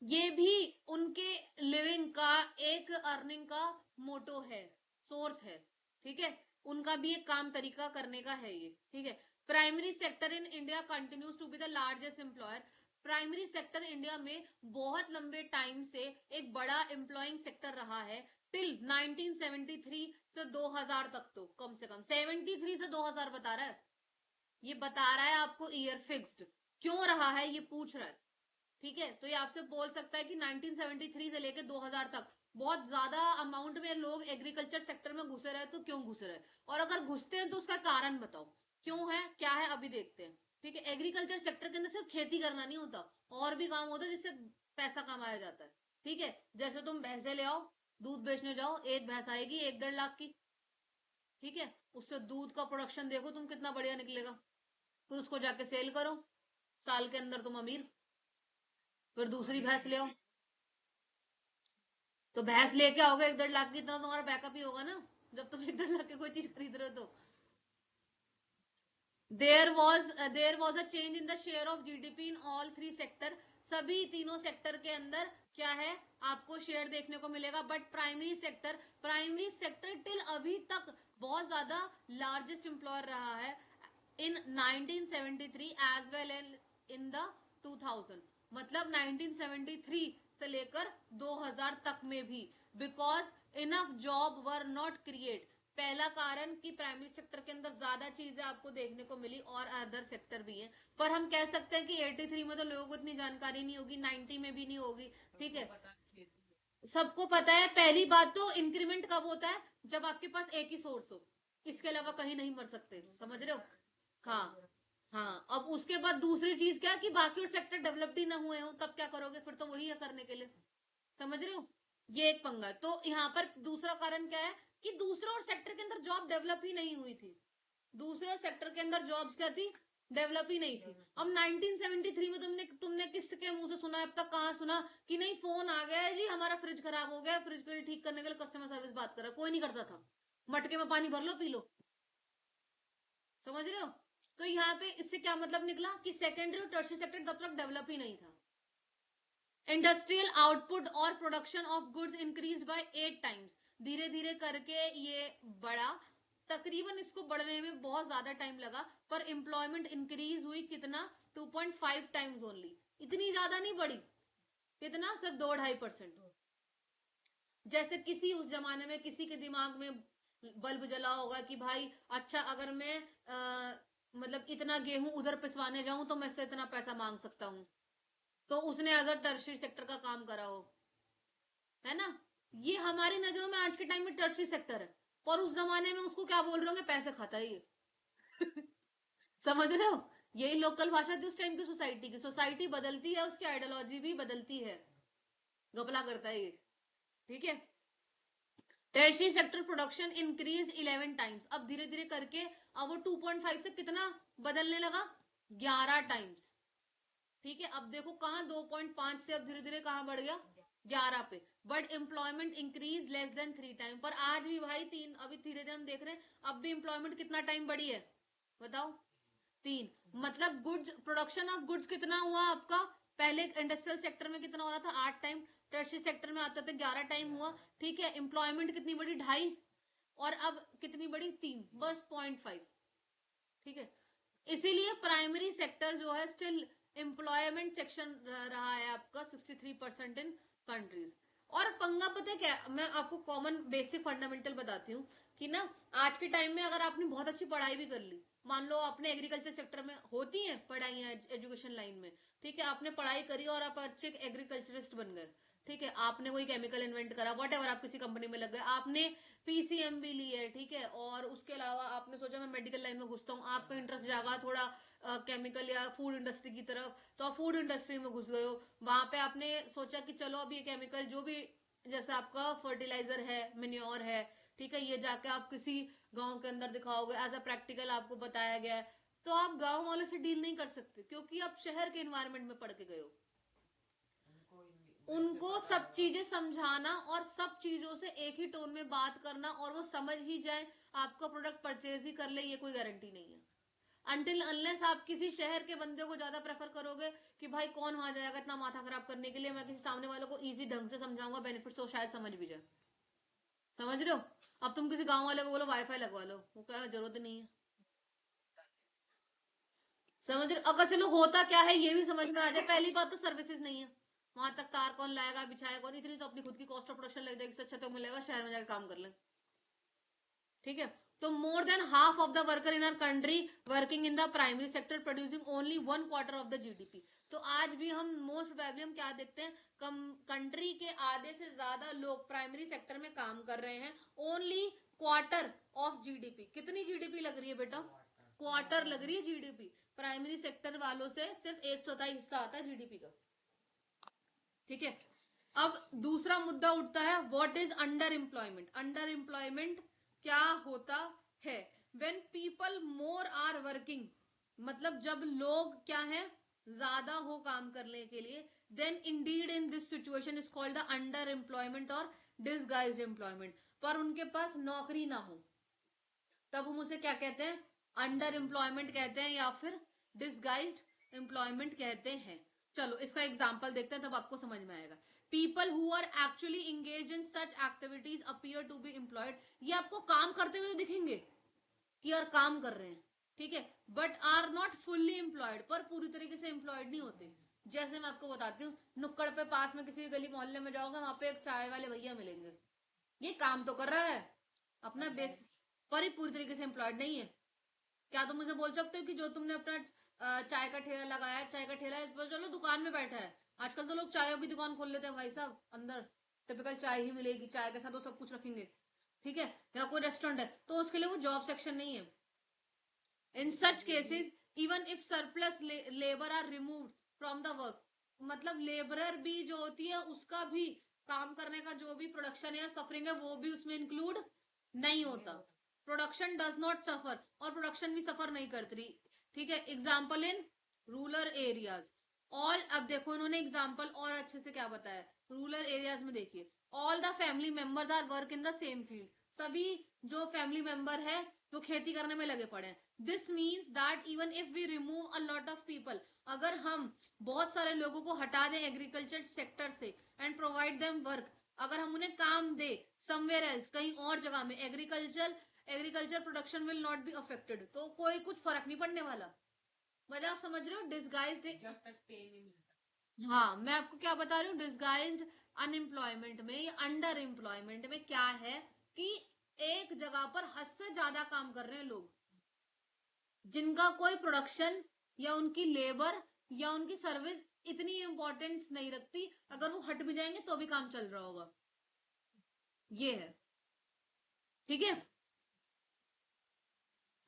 ये भी उनके लिविंग का एक अर्निंग का मोटो है, सोर्स है, ठीक है। उनका भी एक काम तरीका करने का है ये, ठीक है। Primary sector in India continues to be the largest employer. Primary sector India में बहुत लंबे टाइम से एक बड़ा एम्प्लॉइंग सेक्टर रहा है, टिल 1973 से 2000 तक। तो कम से कम 73 से 2000 बता रहा है, ये बता रहा है आपको ईयर फिक्स्ड। क्यों रहा है ये पूछ रहा है, ठीक है। तो ये आपसे बोल सकता है कि 1973 से लेकर 2000 तक बहुत ज्यादा अमाउंट में लोग एग्रीकल्चर सेक्टर में घुसे रहे, तो क्यों घुसे रहे, और अगर घुसते हैं तो उसका कारण बताओ क्यों है, क्या है, अभी देखते हैं, ठीक है। एग्रीकल्चर सेक्टर के अंदर सिर्फ खेती करना नहीं होता, और भी काम होता है जिससे पैसा कमाया जाता है, ठीक है। जैसे तुम भैंसे ले आओ, दूध बेचने जाओ, एक भैंस आएगी 1-1.5 लाख की, ठीक है। उससे दूध का प्रोडक्शन देखो तुम कितना बढ़िया निकलेगा, फिर उसको जाके सेल करो, साल के अंदर तुम अमीर। फिर दूसरी भैंस ले आओ, तो भैंस लेके आओगे 1-1.5 लाख की, इतना तुम्हारा बैकअप ही होगा ना, जब तुम 1-1.5 लाख की कोई चीज खरीद रहे हो तो। There was a change in the share of GDP in all 3 sector. सभी तीनों सेक्टर के अंदर क्या है, आपको शेयर देखने को मिलेगा। बट प्राइमरी सेक्टर टिल अभी तक बहुत ज्यादा लार्जेस्ट एम्प्लॉयर रहा है इन 1973 एज वेल इन द 2000। मतलब 1973 से लेकर 2000 तक में भी, because enough job were not create. पहला कारण कि प्राइमरी सेक्टर के अंदर ज्यादा चीजें आपको देखने को मिली, और अदर सेक्टर भी है। पर हम कह सकते हैं कि 83 में तो लोगों को इतनी जानकारी नहीं होगी, 90 में भी नहीं होगी, ठीक है। सबको पता है। पहली बात तो इंक्रीमेंट कब होता है, जब आपके पास एक ही सोर्स हो, इसके अलावा कहीं नहीं मर सकते, समझ रहे हो। हाँ हाँ। अब उसके बाद दूसरी चीज क्या, कि बाकी और सेक्टर डेवलप्ड ही ना हुए हो, तब क्या करोगे, फिर तो वही है करने के लिए, समझ रहे हो। ये एक पंगा। तो यहाँ पर दूसरा कारण क्या है, कि दूसरे और सेक्टर के अंदर जॉब डेवलप ही नहीं हुई थी। दूसरे और सेक्टर के अंदर जॉब्स क्या थी, डेवलप ही नहीं थी। अब 1973 में तुमने तुमने किसके मुंह से सुना है अब तक, कहाँ सुना कि नहीं फोन आ गया है जी हमारा फ्रिज खराब हो गया, फ्रिज को ठीक करने के लिए कस्टमर सर्विस बात कर रहा है, कोई नहीं करता था। मटके में पानी भर लो पी लो, समझ रहे हो। तो यहाँ पे इससे क्या मतलब निकला, कि सेकेंडरी और टर्शियरी सेक्टर तब तक डेवलप ही नहीं था। इंडस्ट्रियल आउटपुट और production of goods increase by 8 times. धीरे धीरे करके ये बढ़ा, तकरीबन इसको बढ़ने में बहुत ज्यादा टाइम लगा, पर एम्प्लॉयमेंट इंक्रीज हुई कितना, 2.5 टाइम्स ओनली। इतनी ज्यादा नहीं बढ़ी, कितना, सिर्फ 2-2.5%। जैसे किसी उस जमाने में किसी के दिमाग में बल्ब जला होगा कि भाई अच्छा अगर मैं मतलब इतना गेहूं उधर पिसवाने जाऊं तो मैं इससे इतना पैसा मांग सकता हूँ, तो उसने एज अ टर्शियरी सेक्टर का काम करा हो, है ना। ये हमारी नजरों में आज के टाइम में टर्शियरी सेक्टर है, पर उस जमाने में उसको क्या बोल रहे होंगे, पैसे खाता है ये। समझ रहे हो। यही लोकल भाषा थी उस टाइम की सोसाइटी की। सोसाइटी बदलती है, उसकी आइडियोलॉजी भी बदलती है, घपला करता है ये, ठीक है। Tertiary sector production increase 11 times. अब धीरे धीरे करके अब वो 2.5 से कितना बदलने लगा, 11 टाइम्स, ठीक है। अब देखो कहाँ 2.5 से अब धीरे धीरे कहाँ बढ़ गया, 11 पे। But employment increase less than 3 time. पर आज भी भाई 3, अभी धीरे धीरे हम देख रहे हैं, अब भी एम्प्लॉयमेंट कितना टाइम बढ़ी है, बताओ, 3। मतलब गुड्स, प्रोडक्शन ऑफ गुड्स कितना हुआ आपका, पहले इंडस्ट्रियल सेक्टर में कितना हो रहा था, 8 टाइम, टर्शियरी सेक्टर में आता था 11 टाइम हुआ, ठीक है। एम्प्लॉयमेंट कितनी बढ़ी, 2.5, और अब कितनी बढ़ी, 3, बस 0.5, ठीक है। इसीलिए प्राइमरी सेक्टर जो है स्टिल एम्प्लॉयमेंट सेक्शन रहा है आपका 63% इन कंट्रीज। और पंगा पता है क्या, मैं आपको कॉमन बेसिक फंडामेंटल बताती हूँ, कि ना आज के टाइम में अगर आपने बहुत अच्छी पढ़ाई भी कर ली, मान लो आपने एग्रीकल्चर सेक्टर में होती है पढ़ाई एजुकेशन लाइन में, ठीक है, आपने पढ़ाई करी और आप अच्छे एग्रीकल्चरिस्ट बन गए, ठीक है, आपने कोई केमिकल इन्वेंट करा, वट एवर, आप किसी कंपनी में लग गए, आपने पीसीएम भी ली है, ठीक है, और उसके अलावा आपने सोचा मैं मेडिकल लाइन में घुसता हूँ, आपका इंटरेस्ट जागा थोड़ा केमिकल या फूड इंडस्ट्री की तरफ, तो आप फूड इंडस्ट्री में घुस गए हो। वहां पे आपने सोचा कि चलो अब ये केमिकल जो भी, जैसे आपका फर्टिलाइजर है, मिन्योर है, ठीक है, ये जाके आप किसी गांव के अंदर दिखाओगे, एज अ प्रैक्टिकल आपको बताया गया है, तो आप गांव वालों से डील नहीं कर सकते, क्योंकि आप शहर के एनवायरमेंट में पढ़ के गए हो। उनको सब चीजें समझाना और सब चीजों से एक ही टोन में बात करना और वो समझ ही जाए, आपका प्रोडक्ट परचेज ही कर ले, ये कोई गारंटी नहीं है। अनटिल अनलेस आप किसी शहर के बंदे को ज्यादा प्रेफर करोगे कि भाई कौन वहां जाएगा इतना माथा खराब करने के लिए, मैं किसी सामने वालों को इजी ढंग से समझाऊंगा, बेनिफिट्स तो शायद समझ भी जाए। समझ रहे हो? अब तुम किसी गांव वाले को बोलो वाईफाई लगवा लो, वो क्या जरूरत नहीं है। समझ रहे हो? अगर चलो होता क्या है ये भी समझ में आ जाए। पहली बात तो सर्विसेज नहीं है, वहां तक तार कौन लाएगा बिछाएगा, और इतनी तो अपनी खुद की कॉस्ट ऑफ प्रोडक्शन लग जाएगी, अच्छा तो मिलेगा शहर में जाकर काम कर ले। ठीक है, तो more than half of the worker in our country working in the primary sector producing only 1/4 of the GDP. तो आज भी हम मोस्ट प्रोबेबली हम क्या देखते हैं, कंट्री के आधे से ज्यादा लोग प्राइमरी सेक्टर में काम कर रहे हैं। Only quarter of GDP. कितनी जीडीपी लग रही है बेटा? क्वार्टर लग रही है जीडीपी। प्राइमरी सेक्टर वालों से सिर्फ 1/4 हिस्सा आता है जीडीपी का। ठीक है, अब दूसरा मुद्दा उठता है, what is under employment. Under employment क्या होता है? When people more are working, मतलब जब लोग क्या है ज्यादा हो काम करने के लिए, then indeed in this situation is called the under employment और डिसगाइज्ड एम्प्लॉयमेंट। पर उनके पास नौकरी ना हो तब हम उसे क्या कहते हैं? अंडर एम्प्लॉयमेंट कहते हैं या फिर डिसगाइज्ड एम्प्लॉयमेंट कहते हैं। चलो इसका एग्जाम्पल देखते हैं, तब आपको समझ में आएगा। People who are actually engage in such activities appear to be employed. ये आपको काम करते हुए दिखेंगे कि यार काम कर रहे हैं, ठीक है, but are not fully employed, पर पूरी तरीके से एम्प्लॉयड नहीं होते। जैसे मैं आपको बताती हूँ, नुक्कड़ पे पास में किसी गली मोहल्ले में जाओगे, वहां पे एक चाय वाले भैया मिलेंगे, ये काम तो कर रहा है अपना बेस, पर ही पूरी तरीके से एम्प्लॉयड नहीं है। क्या तुम मुझे बोल सकते हो कि जो तुमने अपना चाय का ठेला लगाया, चाय का ठेला है, चलो दुकान में बैठा है, आजकल तो लोग चायों की दुकान खोल लेते हैं भाई साहब, अंदर टिपिकल चाय ही मिलेगी, चाय के साथ वो सब कुछ रखेंगे, ठीक है, या कोई रेस्टोरेंट है, तो उसके लिए वो जॉब सेक्शन नहीं है। In such cases even if surplus labour are removed from the work, मतलब लेबरर भी जो होती है उसका भी काम करने का जो भी प्रोडक्शन है या सफरिंग है वो भी उसमें इंक्लूड नहीं होता। प्रोडक्शन डज नॉट सफर, और प्रोडक्शन भी सफर नहीं करती। ठीक है, example in rural areas all. अब देखो इन्होंने एग्जाम्पल और अच्छे से क्या बताया, रूरल एरियाज में देखिए, all the family members are work in the same field. सभी जो फैमिली मेंबर है वो खेती करने में लगे पड़े हैं। This means that even if we remove a lot of people, अगर हम बहुत सारे लोगों को हटा दें एग्रीकल्चर सेक्टर से एंड प्रोवाइड देम वर्क, अगर हम उन्हें काम दे समवेयर एल्स, कहीं और जगह में, agriculture production will not be affected, तो कोई कुछ फर्क नहीं पड़ने वाला। मतलब आप समझ रहे हो डिसगाइज्ड, जब तक पे नहीं मिलता। हाँ, मैं आपको क्या बता रही हूँ, डिसगाइज्ड अनएम्प्लॉयमेंट में या अंडर एम्प्लॉयमेंट में क्या है कि एक जगह पर हद से ज्यादा काम कर रहे हैं लोग, जिनका कोई प्रोडक्शन या उनकी लेबर या उनकी सर्विस इतनी इंपॉर्टेंस नहीं रखती, अगर वो हट भी जाएंगे तो भी काम चल रहा होगा, ये है। ठीक है,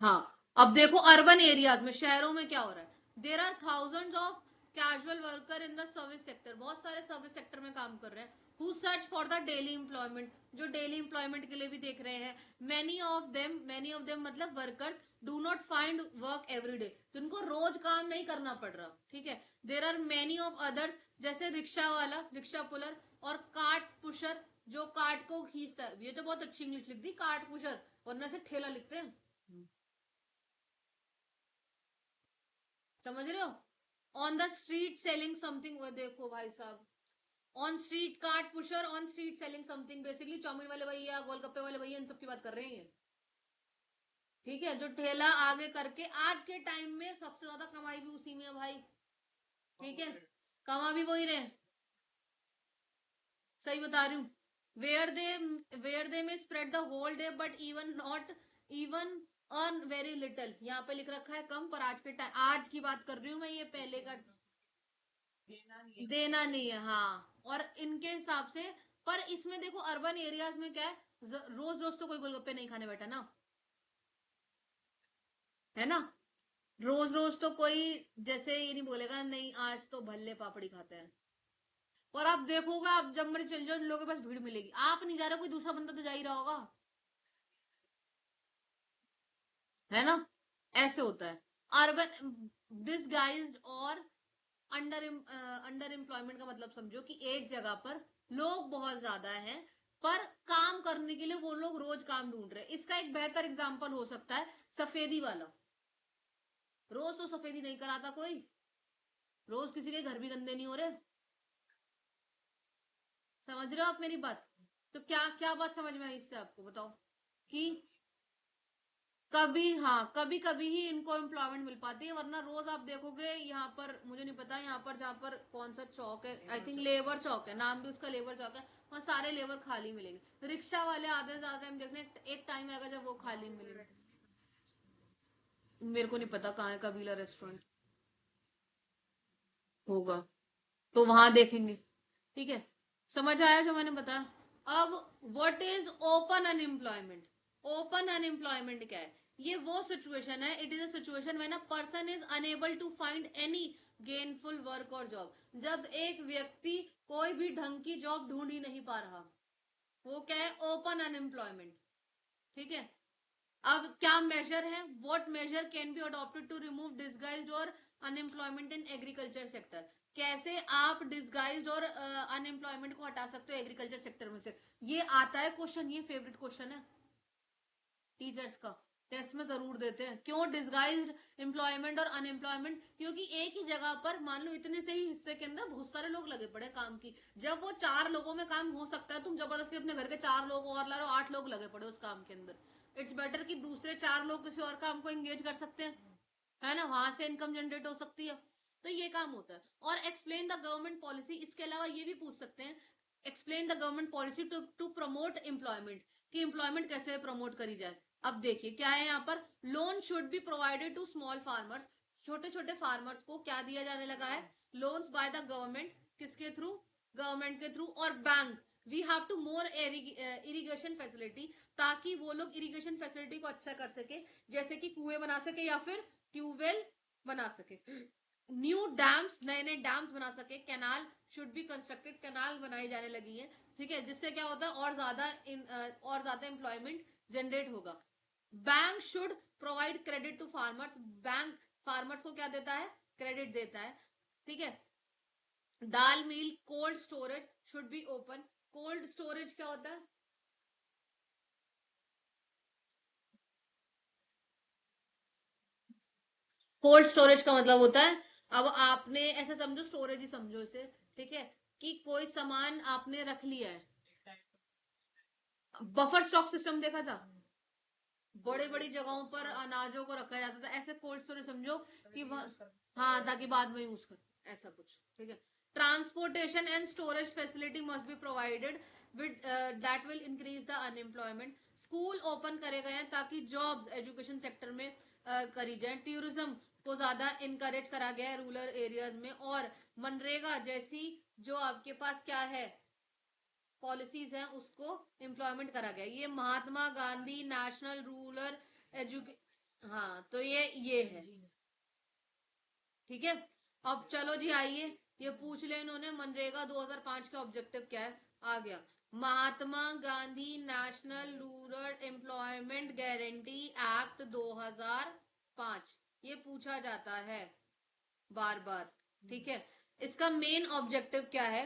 हाँ, अब देखो अर्बन एरियाज में, शहरों में क्या हो रहा है, there are thousands of casual worker in the service sector, बहुत सारे सर्विस सेक्टर में काम कर रहे हैं, who search for the daily employment, जो डेली एम्प्लॉयमेंट के लिए भी देख रहे हैं। मेनी ऑफ देम मतलब workers do not find work every day, जिनको रोज काम नहीं करना पड़ रहा। ठीक है, there are many of others, जैसे रिक्शा वाला, रिक्शा पुलर, और कार्ट पुशर, जो कार्ट को खींचता है। ये तो बहुत अच्छी इंग्लिश लिख दी, कार्ट पुशर, वरना से ठेला लिखते हैं। समझ रहे हो? On the street selling something, वो देखो भाई साहब, on street cart pusher, on street selling something, basically chow mein वाले भैया, गोलगप्पे वाले भैया, इन सब की बात कर रहे हैं। ठीक है, जो ठेला आगे करके, आज के टाइम में सबसे ज्यादा कमाई भी उसी में है भाई। ठीक है, कमा भी वही रहे, सही बता रही हूँ। Where they may spread the whole day but even not even earn very little, यहाँ पे लिख रखा है कम, पर आज के टाइम, आज की बात कर रही हूँ मैं, ये पहले का देना नहीं है। हाँ, और इनके हिसाब से, पर इसमें देखो अर्बन एरियाज में क्या है, रोज रोज तो कोई गोलगप्पे नहीं खाने बैठा ना, है ना, रोज रोज तो कोई जैसे ये नहीं बोलेगा नहीं आज तो भल्ले पापड़ी खाते हैं। और आप देखोगे, आप जब मर्जी चल जाओ, इन लोगों के पास भीड़ मिलेगी, आप नहीं जा रहे, कोई दूसरा बंदा तो जा ही रहा होगा, है ना, ऐसे होता है। अर्बन डिसगाइज्ड और अंडर एम्प्लॉयमेंट का मतलब समझो कि एक जगह पर लोग बहुत ज्यादा हैं, पर काम करने के लिए वो लोग रोज काम ढूंढ रहे हैं। इसका एक बेहतर एग्जांपल हो सकता है सफेदी वाला। रोज तो सफेदी नहीं कराता कोई, रोज किसी के घर भी गंदे नहीं हो रहे। समझ रहे हो आप मेरी बात? तो क्या क्या बात समझ में आई इससे आपको, बताओ कि कभी, हाँ कभी कभी ही इनको एम्प्लॉयमेंट मिल पाती है, वरना रोज आप देखोगे यहाँ पर, मुझे नहीं पता यहाँ पर जहाँ पर कौन सा चौक है, आई थिंक लेबर चौक है, नाम भी उसका लेबर चौक है, वहाँ सारे लेबर खाली मिलेंगे। रिक्शा वाले आधे से ज्यादा टाइम देखने, एक टाइम आएगा जब वो खाली मिलेंगे। मेरे को नहीं पता कहाँ है कबीला रेस्टोरेंट, होगा तो वहां देखेंगे। ठीक है, समझ आया जो मैंने बताया। अब what is open unemployment? Open unemployment क्या है? ये वो सिचुएशन है, it is a situation when a person is unable to find any gainful work और जॉब। जब एक व्यक्ति कोई भी ढंग की जॉब ढूंढ ही नहीं पा रहा, वो क्या है? Open unemployment. ठीक है, अब क्या मेजर है? What measure can be adopted to remove disguised और अनएम्प्लॉयमेंट इन एग्रीकल्चर सेक्टर? कैसे आप डिसगाइज्ड और अनएम्प्लॉयमेंट को हटा सकते हो एग्रीकल्चर सेक्टर में से? ये आता है क्वेश्चन, ये फेवरेट क्वेश्चन है टीचर्स का, टेस्ट में जरूर देते हैं। क्यों डिसगाइज्ड एम्प्लॉयमेंट और अनएम्प्लॉयमेंट? क्योंकि एक ही जगह पर मान लो इतने से ही हिस्से के अंदर बहुत सारे लोग लगे पड़े काम की। जब वो 4 लोगों में काम हो सकता है, तुम जबरदस्ती अपने घर के 4 लोग और ला रहे हो, 8 लोग लगे पड़े उस काम के अंदर। इट्स बेटर कि दूसरे 4 लोग किसी और काम को एंगेज कर सकते हैं, है ना, वहां से इनकम जनरेट हो सकती है। तो ये काम होता है। और एक्सप्लेन द गवर्नमेंट पॉलिसी, इसके अलावा ये भी पूछ सकते हैं, explain the government policy to promote employment, कि एम्प्लॉयमेंट कैसे प्रमोट करी जाए। अब देखिए क्या है यहाँ पर, loan should be provided to small farmers. छोटे छोटे फार्मर्स को क्या दिया जाने लगा है? Loans by the government. किसके थ्रू? गवर्नमेंट के थ्रू। और bank, we have to more irrigation facility, ताकि वो लोग इरिगेशन फैसिलिटी को अच्छा कर सके, जैसे कि कुएं बना सके या फिर ट्यूबवेल बना सके। न्यू डैम्स, नए नए डैम्स बना सके। Canal should be constructed, canal बनाई जाने लगी है। ठीक है, जिससे क्या होता है, और ज्यादा एम्प्लॉयमेंट जनरेट होगा। Bank should provide credit to farmers, bank farmers को क्या देता है? क्रेडिट देता है। ठीक है, dal mill, cold storage should be open. Cold storage क्या होता है? कोल्ड स्टोरेज का मतलब होता है, अब आपने ऐसे समझो, स्टोरेज ही समझो इसे। ठीक है, कि कोई सामान आपने रख लिया है, बफर स्टॉक सिस्टम देखा था, बड़े बड़ी जगहों पर अनाजों को रखा जाता था, ऐसे कोल्ड स्टोरेज समझो कि हाँ, ताकि बाद में यूज कर, ऐसा कुछ। ठीक है, transportation and storage facility must be provided with that will increase the unemployment. School open करे गए हैं ताकि जॉब्स एजुकेशन सेक्टर में करी जाए। टूरिज्म को ज्यादा इनकरेज करा गया है रूरल एरियाज में। और मनरेगा जैसी जो आपके पास क्या है पॉलिसीज हैं, उसको एम्प्लॉयमेंट करा गया। ये महात्मा गांधी नेशनल रूरल एजुके, हाँ तो ये है। ठीक है, अब चलो जी आइए, ये पूछ ले इन्होंने, मनरेगा 2005 का ऑब्जेक्टिव क्या है? आ गया, Mahatma Gandhi national rural employment guarantee act 2005, ये पूछा जाता है बार बार। ठीक है, इसका मेन ऑब्जेक्टिव क्या है?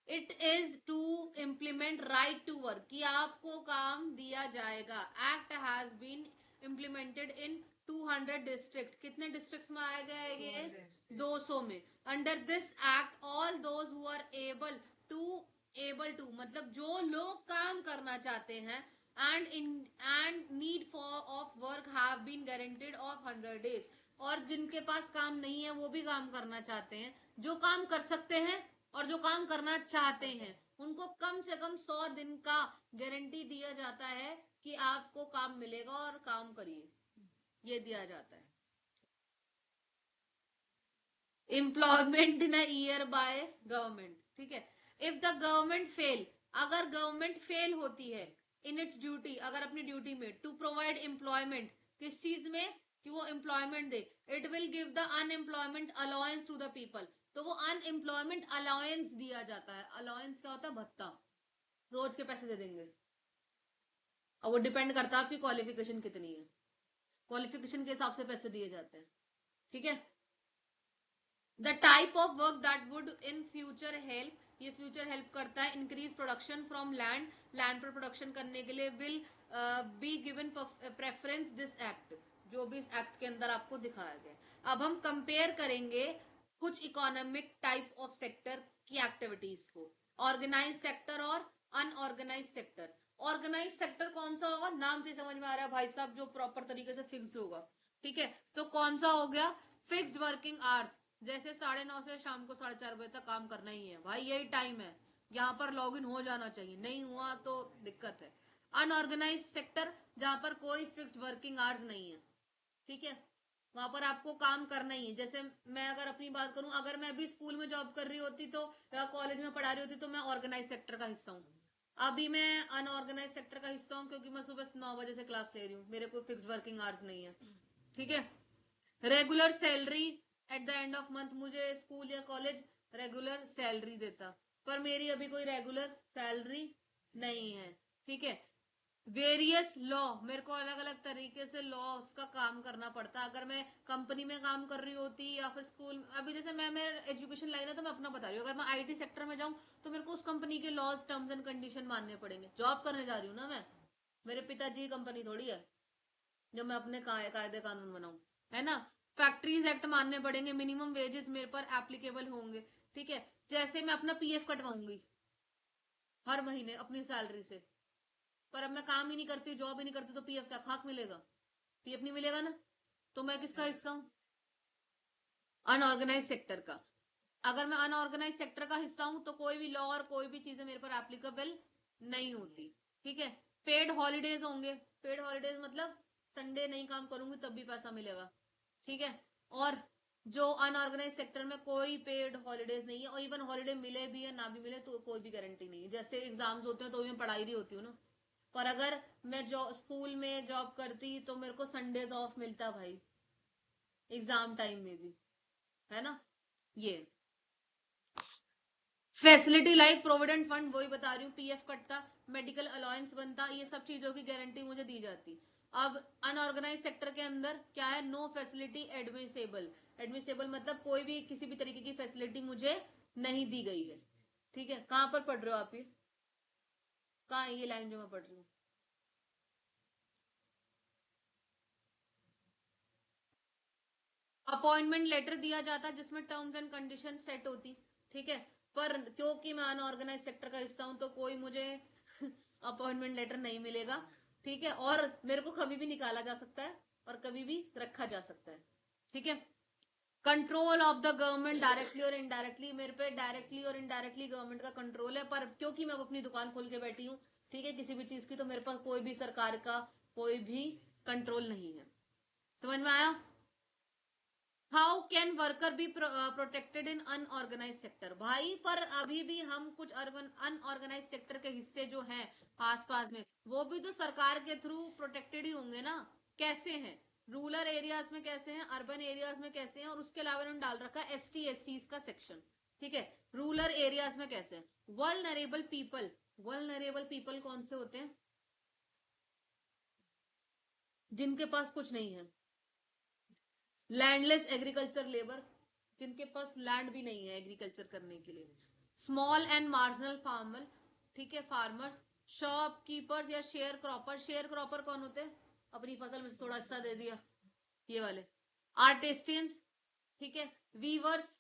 It is to implement right to work, कि आपको काम दिया जाएगा। Act has been implemented in 200 district. कितने डिस्ट्रिक्ट में आया गया है ये? 200 में। Under this act all those who are able to मतलब जो लोग काम करना चाहते हैं and need for of work have been guaranteed of 100 days। और जिनके पास काम नहीं है वो भी काम करना चाहते हैं, जो काम कर सकते हैं और जो काम करना चाहते हैं, उनको कम से कम 100 दिन का गारंटी दिया जाता है कि आपको काम मिलेगा और काम करिए, ये दिया जाता है। Employment in a year by government. ठीक है, इफ द गवर्नमेंट फेल, अगर गवर्नमेंट फेल होती है इन इट्स ड्यूटी, अगर अपनी ड्यूटी में, टू प्रोवाइड एम्प्लॉयमेंट, किस चीज में? कि वो एम्प्लॉयमेंट दे, it will give the unemployment allowance to the people. तो वो अनएम्प्लॉयमेंट अलाउंस दिया जाता है। अलाउंस क्या होता है? भत्ता, रोज के पैसे दे देंगे। और वो डिपेंड करता है आपकी क्वालिफिकेशन कितनी है, क्वालिफिकेशन के हिसाब से पैसे दिए जाते हैं। ठीक है, the type of work that would in future help, ये फ्यूचर हेल्प करता है increase production from land, land पर प्रोडक्शन करने के लिए will be given preference this act, जो भी इस एक्ट के अंदर आपको दिखाया गया। अब हम कंपेयर करेंगे कुछ इकोनॉमिक टाइप ऑफ सेक्टर की एक्टिविटीज को, ऑर्गेनाइज सेक्टर और अनऑर्गेनाइज सेक्टर। ऑर्गेनाइज सेक्टर कौन सा होगा, नाम से समझ में आ रहा है भाई साहब, जो प्रॉपर तरीके से फिक्स्ड होगा। ठीक है, तो कौन सा हो गया, फिक्स्ड वर्किंग आवर्स, जैसे 9:30 से शाम को 4:30 बजे तक काम करना ही है भाई, यही टाइम है, यहाँ पर लॉग इन हो जाना चाहिए, नहीं हुआ तो दिक्कत है। अनऑर्गेनाइज सेक्टर, जहां पर कोई फिक्स्ड वर्किंग आवर्स नहीं है, ठीक है, वहां पर आपको काम करना ही है। जैसे मैं अगर अपनी बात करूं, अगर मैं अभी स्कूल में जॉब कर रही होती तो या कॉलेज में पढ़ा रही होती तो मैं ऑर्गेनाइज सेक्टर का हिस्सा हूँ। अभी मैं अनऑर्गेनाइज सेक्टर का हिस्सा हूँ, क्योंकि मैं सुबह 9 बजे से क्लास ले रही हूँ, मेरे कोई फिक्स्ड वर्किंग आवर्स नहीं है। ठीक है, regular salary at the end of month, मुझे स्कूल या कॉलेज रेगुलर सैलरी देता, पर मेरी अभी कोई रेगुलर सैलरी नहीं है। ठीक है, वेरियस लॉ, मेरे को अलग अलग तरीके से लॉस का काम करना पड़ता। अगर मैं कंपनी में काम कर रही होती या फिर स्कूल, अभी जैसे मैं मेरे एजुकेशन लाइन है तो मैं अपना बता रही हूँ, अगर मैं आईटी सेक्टर में जाऊँ तो मेरे को उस कंपनी के लॉज टर्म्स एंड कंडीशन मानने पड़ेंगे, जॉब करने जा रही हूँ ना मैं, मेरे पिताजी की कंपनी थोड़ी है जो मैं अपने कायदे कानून बनाऊं, है ना। फैक्ट्रीज एक्ट मानने पड़ेंगे, मिनिमम वेजेस मेरे पर एप्लीकेबल होंगे। ठीक है, जैसे मैं अपना पीएफ कटवाऊंगी हर महीने अपनी सैलरी से, पर अब मैं काम ही नहीं करती, जॉब ही नहीं करती, तो पीएफ क्या खाक मिलेगा, पीएफ नहीं मिलेगा ना, तो मैं किसका हिस्सा हूं, अनऑर्गेनाइज सेक्टर का। अगर मैं अनऑर्गेनाइज सेक्टर का हिस्सा हूं तो कोई भी लॉ और कोई भी चीजें मेरे पर एप्लीकेबल नहीं होती। ठीक है, पेड हॉलीडेज होंगे, पेड हॉलीडेज मतलब संडे नहीं काम करूंगी तब भी पैसा मिलेगा। ठीक है, और जो अनऑर्गेनाइज सेक्टर में कोई पेड हॉलीडेज नहीं है, और इवन हॉलीडे मिले भी है ना भी मिले तो कोई भी गारंटी नहीं है। जैसे एग्जाम्स होते हैं तो मैं पढ़ाई रही होती हूँ ना, पर अगर मैं जो स्कूल में जॉब करती तो मेरे को संडेज ऑफ मिलता भाई, एग्जाम टाइम में भी, है ना। ये फैसिलिटी लाइक प्रोविडेंट फंड, वही बता रही हूँ, पीएफ कटता, मेडिकल अलाउंस बनता, ये सब चीजों की गारंटी मुझे दी जाती। अब अनऑर्गेनाइज सेक्टर के अंदर क्या है, नो फैसिलिटी एडमिसेबल, एडमिसेबल मतलब कोई भी किसी भी तरीके की फैसिलिटी मुझे नहीं दी गई है। ठीक है, कहां पर पढ़ रहे हो आप, ये कहाँ है ये लाइन जो मैं पढ़ रही हूँ। अपॉइंटमेंट लेटर दिया जाता जिसमें टर्म्स एंड कंडीशन सेट होती। ठीक है, पर क्योंकि मैं अनऑर्गेनाइज सेक्टर का हिस्सा हूं तो कोई मुझे अपॉइंटमेंट लेटर नहीं मिलेगा। ठीक है, और मेरे को कभी भी निकाला जा सकता है और कभी भी रखा जा सकता है। ठीक है, control of the government directly और इनडायरेक्टली, मेरे पे डायरेक्टली और इनडायरेक्टली गवर्नमेंट का कंट्रोल है, पर क्योंकि मैं अपनी दुकान खोल के बैठी हूँ, ठीक है, किसी भी चीज की, तो मेरे पास कोई भी सरकार का कोई भी कंट्रोल नहीं है। समझ में आया। How can worker be protected in unorganised sector, भाई पर अभी भी हम कुछ अर्बन अनऑर्गेनाइज सेक्टर के हिस्से जो हैं आस पास में, वो भी तो सरकार के थ्रू प्रोटेक्टेड ही होंगे ना। कैसे हैं, रूरल एरियाज में कैसे हैं, अर्बन एरियाज में कैसे हैं, और उसके अलावा उन्होंने डाल रखा है एस टी एस सी का सेक्शन। ठीक है, रूरल एरियाज में कैसे हैं, वल्नरेबल पीपल, वल्नरेबल पीपल कौन से होते हैं, जिनके पास कुछ नहीं है, लैंडलेस एग्रीकल्चर लेबर, जिनके पास लैंड भी नहीं है एग्रीकल्चर करने के लिए, स्मॉल एंड मार्जिनल फार्मर, ठीक है, फार्मर्स, शॉपकीपर्स या शेयर क्रॉपर, शेयर क्रॉपर कौन होते हैं, अपनी फसल में से थोड़ा हिस्सा दे दिया, ये वाले। आर्टिस्टियंस, ठीक है, वीवर्स,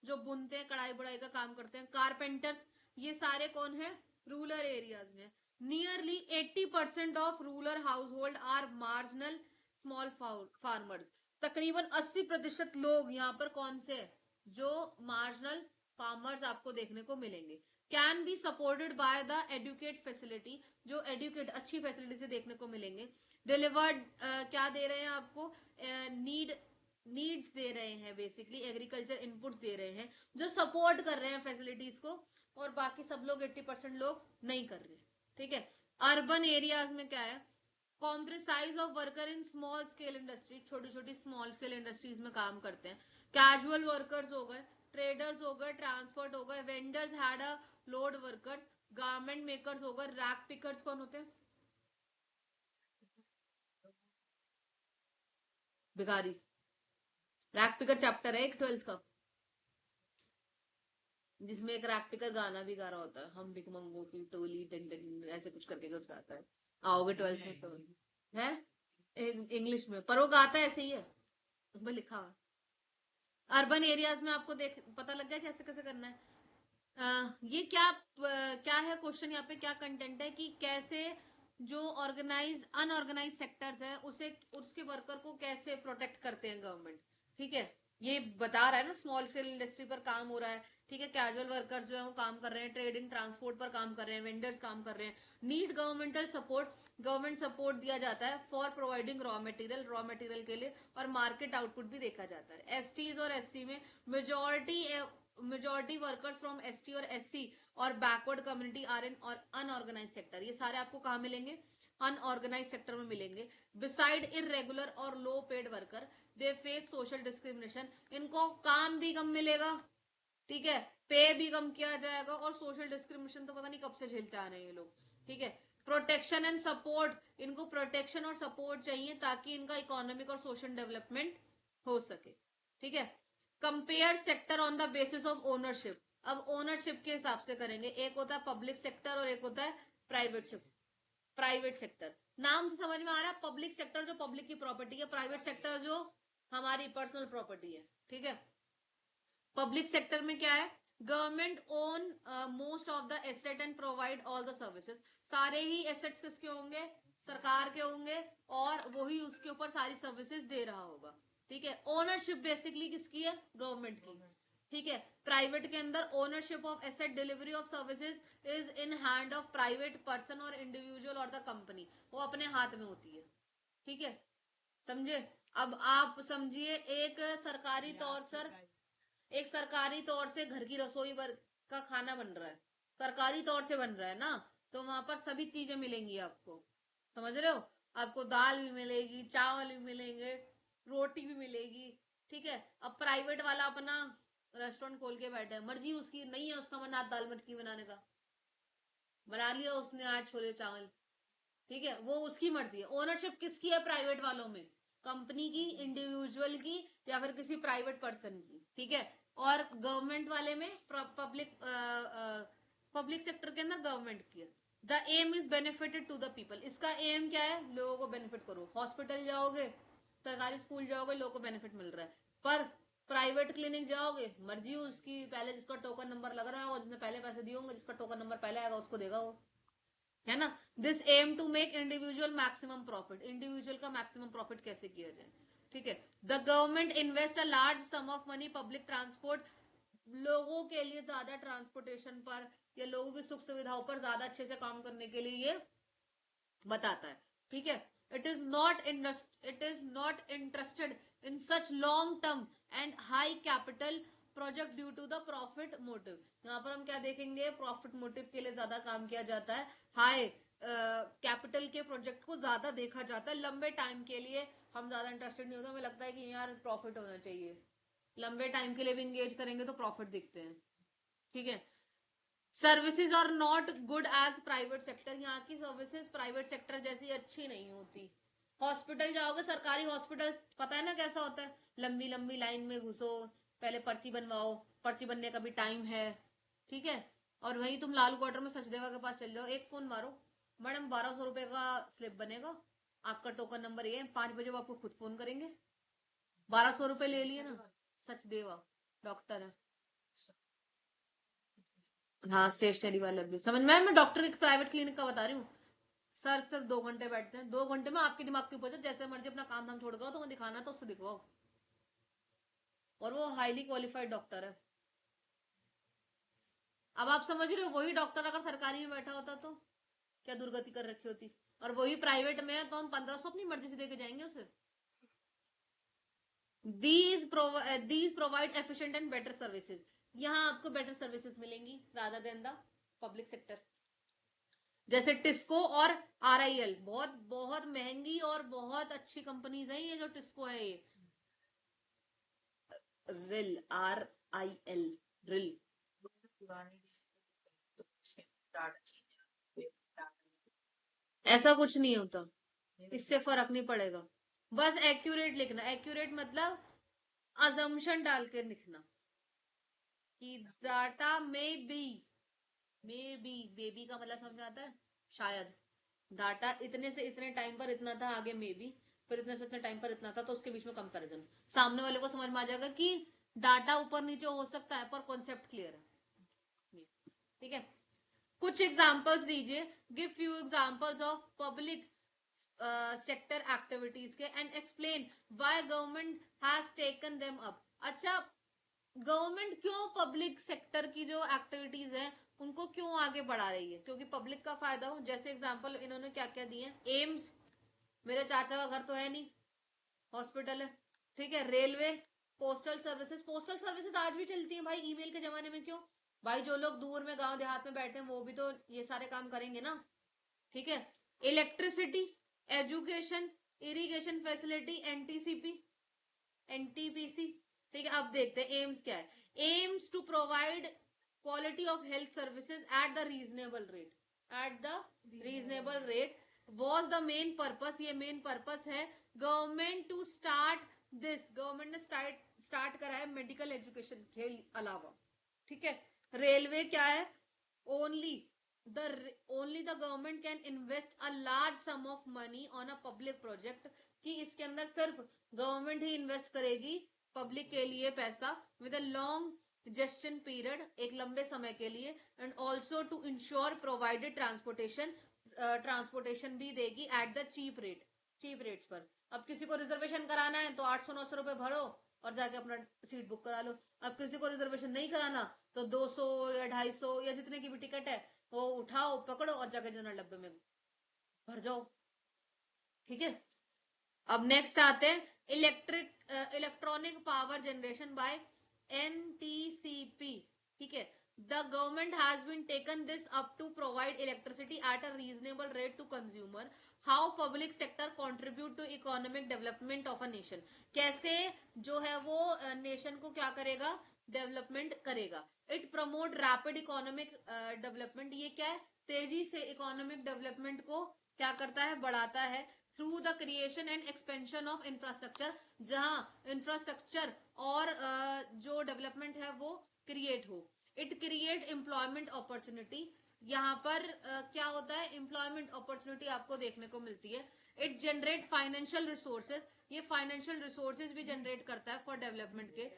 जो बुनते हैं कढ़ाई बुढ़ाई का काम करते हैं, कारपेंटर्स, ये सारे कौन है, रूरल एरियाज में। Nearly 80% of rural household are marginal small farmers, तकरीबन 80% लोग यहाँ पर कौन से, जो मार्जिनल फार्मर्स आपको देखने को मिलेंगे। Can be supported by the educate facility, जो एडुकेट अच्छी फैसिलिटी से देखने को मिलेंगे। डिलीवर्ड क्या दे रहे हैं आपको, नीड नीड्स दे रहे हैं, बेसिकली एग्रीकल्चर इनपुट्स दे रहे हैं जो सपोर्ट कर रहे हैं फैसिलिटीज को, और बाकी सब लोग 80% लोग नहीं कर रहे। ठीक है, अर्बन एरियाज में क्या है, comprises of worker in small scale industry, छोटी छोटी स्मॉल स्केल इंडस्ट्रीज में काम करते हैं। कैजुअल वर्कर्स हो गए, ट्रेडर्स हो गए, ट्रांसपोर्ट हो गए, vendors had a load workers, garment makers हो गए, रैक पिकर्स कौन होते हैं, भिखारी। रैक पिकर चैप्टर है एक 12th का, जिसमें एक रैप्टिकर गाना भी गा रहा होता है, हम भिख मंगों की टोली टन टन ऐसे कुछ करके कुछ गाता है, आओगे 12th में तो है इंग्लिश में, पर वो गाता ऐसे ही है, उसमें लिखा हुआ। अर्बन एरियाज में आपको देख पता लग गया कैसे कैसे करना है। ये क्या है क्वेश्चन, यहाँ पे क्या कंटेंट है कि कैसे जो ऑर्गेनाइज अनऑर्गेनाइज सेक्टर्स है उसे उसके वर्कर को कैसे प्रोटेक्ट करते हैं गवर्नमेंट। ठीक है, ये बता रहा है ना, स्मॉल स्केल इंडस्ट्री पर काम हो रहा है। ठीक है, कैजुअल वर्कर्स जो है वो काम कर रहे हैं, ट्रेडिंग ट्रांसपोर्ट पर काम कर रहे हैं, वेंडर्स काम कर रहे हैं, need governmental support, government support दिया जाता है फॉर प्रोवाइडिंग रॉ मटेरियल के लिए, और मार्केट आउटपुट भी देखा जाता है। एसटीज और एससी में मेजोरिटी वर्कर्स फ्रॉम एसटी और एससी और बैकवर्ड कम्युनिटी आर इन और अनऑर्गेनाइज सेक्टर। ये सारे आपको कहाँ मिलेंगे, अनऑर्गेनाइज सेक्टर में मिलेंगे। बिसाइड इरेगुलर और low paid worker they face social discrimination, इनको काम भी कम मिलेगा, ठीक है, पे भी कम किया जाएगा, और सोशल डिस्क्रिमिनेशन तो पता नहीं कब से झेलते आ रहे हैं ये लोग। ठीक है, प्रोटेक्शन एंड सपोर्ट, इनको प्रोटेक्शन और सपोर्ट चाहिए ताकि इनका इकोनॉमिक और सोशल डेवलपमेंट हो सके। ठीक है, compare sector on the basis of ownership, अब ओनरशिप के हिसाब से करेंगे, एक होता है पब्लिक सेक्टर और एक होता है प्राइवेट सेक्टर। नाम से समझ में आ रहा है, पब्लिक सेक्टर जो पब्लिक की प्रॉपर्टी है, प्राइवेट सेक्टर जो हमारी पर्सनल प्रॉपर्टी है। ठीक है, पब्लिक सेक्टर में क्या है, government own most of the asset and provide all the services, सारे ही एसेट्स किसके होंगे, सरकार के होंगे, और वही उसके ऊपर सारी सर्विसेज दे रहा होगा। ठीक है, ओनरशिप बेसिकली किसकी है, गवर्नमेंट की। ठीक है, प्राइवेट के अंदर ownership of asset, delivery of services is in hand of private person और इंडिविजुअल और द कंपनी, वो अपने हाथ में होती है। ठीक है, समझे। अब आप समझिए एक सरकारी तौर से घर की रसोई का खाना बन रहा है, सरकारी तौर से बन रहा है ना, तो वहां पर सभी चीजें मिलेंगी आपको, समझ रहे हो, आपको दाल भी मिलेगी, चावल भी मिलेंगे, रोटी भी मिलेगी। ठीक है, अब प्राइवेट वाला अपना रेस्टोरेंट खोल के बैठा है, मर्जी उसकी नहीं है, उसका मन आज दाल मटकी बनाने का, बना लिया उसने आज छोले चावल। ठीक है, वो उसकी मर्जी है। ओनरशिप किसकी है, प्राइवेट वालों में, कंपनी की, इंडिविजुअल की, या फिर किसी प्राइवेट पर्सन की। ठीक है, और गवर्नमेंट वाले में पब्लिक सेक्टर के अंदर गवर्नमेंट की है। The aim is benefited to the people, इसका एम क्या है, लोगों को बेनिफिट करो, हॉस्पिटल जाओगे, सरकारी स्कूल जाओगे, लोगों को बेनिफिट मिल रहा है। पर प्राइवेट क्लिनिक जाओगे, मर्जी उसकी, पहले जिसका टोकन नंबर लग रहा होगा, जिसने पहले पैसे दिए होंगे, जिसका टोकन नंबर पहले आएगा उसको देगा वो, है ना। This aim to make individual maximum profit, individual का मैक्सिमम प्रॉफिट कैसे किया जाए। ठीक है, the government invest a large sum of money public transport, लोगों के लिए ज्यादा ट्रांसपोर्टेशन पर या लोगों की सुख सुविधाओं पर ज्यादा अच्छे से काम करने के लिए ये बताता है। ठीक है, it is not interested in such long term and high capital project due to the profit motive, यहाँ पर हम क्या देखेंगे, प्रॉफिट मोटिव के लिए ज्यादा काम किया जाता है, हाई कैपिटल के प्रोजेक्ट को ज्यादा देखा जाता है, लंबे टाइम के लिए हम ज्यादा इंटरेस्टेड नहीं होते, हमें लगता है कि यार प्रॉफिट होना चाहिए, लंबे टाइम के लिए भी इंगेज करेंगे तो प्रॉफिट दिखते हैं। ठीक है, services are not good as private sector, यहाँ की सर्विसेज प्राइवेट सेक्टर जैसी अच्छी नहीं होती। हॉस्पिटल जाओगे, सरकारी हॉस्पिटल पता है ना कैसा होता है, लंबी लंबी लाइन में घुसो, पहले पर्ची बनवाओ, पर्ची बनने का भी टाइम है। ठीक है, और वही तुम लाल क्वार्टर में सचदेवा के पास चल जाओ, एक फोन मारो, मैडम 1200 रुपए का स्लिप बनेगा, आपका टोकन नंबर ये है, 5 बजे वो आपको खुद फोन करेंगे, 1200 रुपए ले लिए ना, सचदेवा डॉक्टर है। हाँ, स्टेशनरी वाला भी समझ में, मैं डॉक्टर एक प्राइवेट क्लिनिक का बता रही हूँ। सर सिर्फ 2 घंटे बैठते हैं, 2 घंटे में आपके दिमाग के ऊपर जैसे मर्जी अपना काम धाम छोड़ गया तो दिखाना तो उससे दिखवाओ, और वो हाईली क्वालिफाइड डॉक्टर है। अब आप समझ रहे हो, वही डॉक्टर अगर सरकारी में बैठा होता तो क्या दुर्गति कर रखी होती, और वही प्राइवेट में है तो हम 1500 अपनी मर्जी से देके जाएंगे उसे। These provide efficient and better services, यहाँ आपको बेटर सर्विसेज मिलेंगी rather than the public sector. जैसे टिस्को और आरआईएल, बहुत बहुत महंगी और बहुत अच्छी कंपनीज है ये, जो टिस्को है ये, रिल RIL रिल, ऐसा कुछ नहीं होता, इससे फर्क नहीं पड़ेगा, बस एक्यूरेट लिखना, एक्यूरेट मतलब अजम्पशन डाल के लिखना। कि डाटा में बी बेबी का मतलब समझ आता है शायद, डाटा इतने से इतने टाइम पर इतना था, आगे मे बी, फिर इतने से इतने टाइम पर इतना था, तो उसके बीच में कंपैरिजन, सामने वाले को समझ में आ जाएगा कि डाटा ऊपर नीचे हो सकता है पर कॉन्सेप्ट क्लियर है। ठीक है, कुछ एग्जांपल्स दीजिए, give few examples of public sector activities के and explain why government has taken them up. अच्छा, गवर्नमेंट क्यों पब्लिक सेक्टर की जो एक्टिविटीज है उनको क्यों आगे बढ़ा रही है? क्योंकि पब्लिक का फायदा हो। जैसे एग्जांपल इन्होंने क्या क्या दिए, एम्स, मेरे चाचा का घर तो है नहीं, हॉस्पिटल है। ठीक है, railway, postal services, postal services आज भी चलती है भाई, ईमेल के जमाने में क्यों भाई? जो लोग दूर में गांव देहात में बैठे हैं वो भी तो ये सारे काम करेंगे ना। ठीक है, electricity, education, irrigation facility, NTCP, NTPC. ठीक है, अब देखते हैं एम्स क्या है। AIIMS to provide quality of health services at the reasonable rate, at the reasonable rate was the main purpose, ये मेन पर्पस है। Government to start this, government ने स्टार्ट करा है मेडिकल एजुकेशन के अलावा। ठीक है, रेलवे क्या है, only the government can invest a large sum of money on a public project, कि इसके अंदर सिर्फ गवर्नमेंट ही इन्वेस्ट करेगी पब्लिक के लिए पैसा, with a long gestation period, एक लंबे समय के लिए, and also to ensure provided transportation, transportation भी देगी at the cheap rate, cheap rates पर। अब किसी को रिजर्वेशन कराना है तो 800-900 रुपए भरो और जाके अपना सीट बुक करा लो। अब किसी को रिजर्वेशन नहीं कराना तो 200 या 250 या जितने की भी टिकट है वो उठाओ, पकड़ो और जाके जनरल डब्बे में भर जाओ। ठीक है, अब नेक्स्ट आते हैं electronic power generation by NTCP. ठीक है, the government has been taken this up to provide electricity at a reasonable rate to consumer. How public sector contribute to economic development of a nation, कैसे जो है वो nation को क्या करेगा, development करेगा। It promote rapid economic development, ये क्या है, तेजी से इकोनॉमिक डेवलपमेंट को क्या करता है, बढ़ाता है। Through the creation and expansion of infrastructure, जहां इंफ्रास्ट्रक्चर और जो डेवलपमेंट है वो क्रिएट हो। इट क्रिएट एम्प्लॉयमेंट अपॉर्चुनिटी, यहाँ पर क्या होता है, एम्प्लॉयमेंट अपॉर्चुनिटी आपको देखने को मिलती है। इट जनरेट फाइनेंशियल रिसोर्सेज, ये फाइनेंशियल रिसोर्सेज भी जनरेट करता है फॉर डेवलपमेंट के।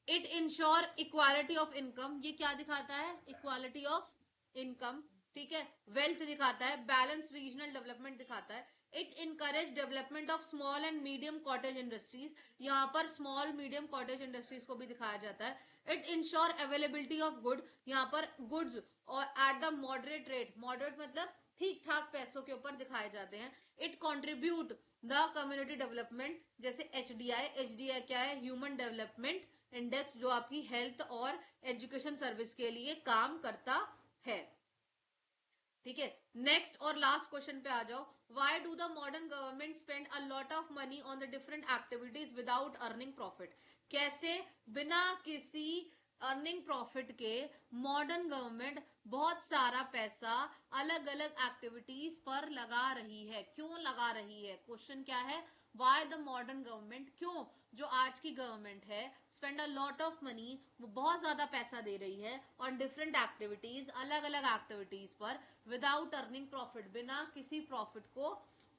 It ensure equality of income, ये क्या दिखाता है, इक्वालिटी ऑफ इनकम। ठीक है, वेल्थ दिखाता है, बैलेंस रीजनल डेवलपमेंट दिखाता है। It encourage development of small and medium cottage industries, यहाँ पर स्मॉल मीडियम कॉटेज इंडस्ट्रीज को भी दिखाया जाता है। It ensure availability of good, यहाँ पर गुड्स और at the moderate rate, moderate मतलब ठीक ठाक पैसों के ऊपर दिखाए जाते हैं। It contribute the community development, जैसे एचडीआई, एचडीआई क्या है, ह्यूमन डेवलपमेंट इंडेक्स, जो आपकी हेल्थ और एजुकेशन सर्विस के लिए काम करता है। ठीक है, नेक्स्ट और लास्ट क्वेश्चन पे आ जाओ। Why do the modern government spend a lot of money on the different activities without earning profit, कैसे बिना किसी अर्निंग प्रॉफिट के मॉडर्न गवर्नमेंट बहुत सारा पैसा अलग अलग एक्टिविटीज पर लगा रही है? क्यों लगा रही है, क्वेश्चन क्या है, वाई द मॉडर्न गवर्नमेंट, क्यों जो आज की गवर्नमेंट है spend a lot of money, वो बहुत ज्यादा पैसा दे रही है ऑन डिफरेंट एक्टिविटीज, अलग अलग एक्टिविटीज पर, विदाउट अर्निंग प्रॉफिट, बिना किसी प्रॉफिट को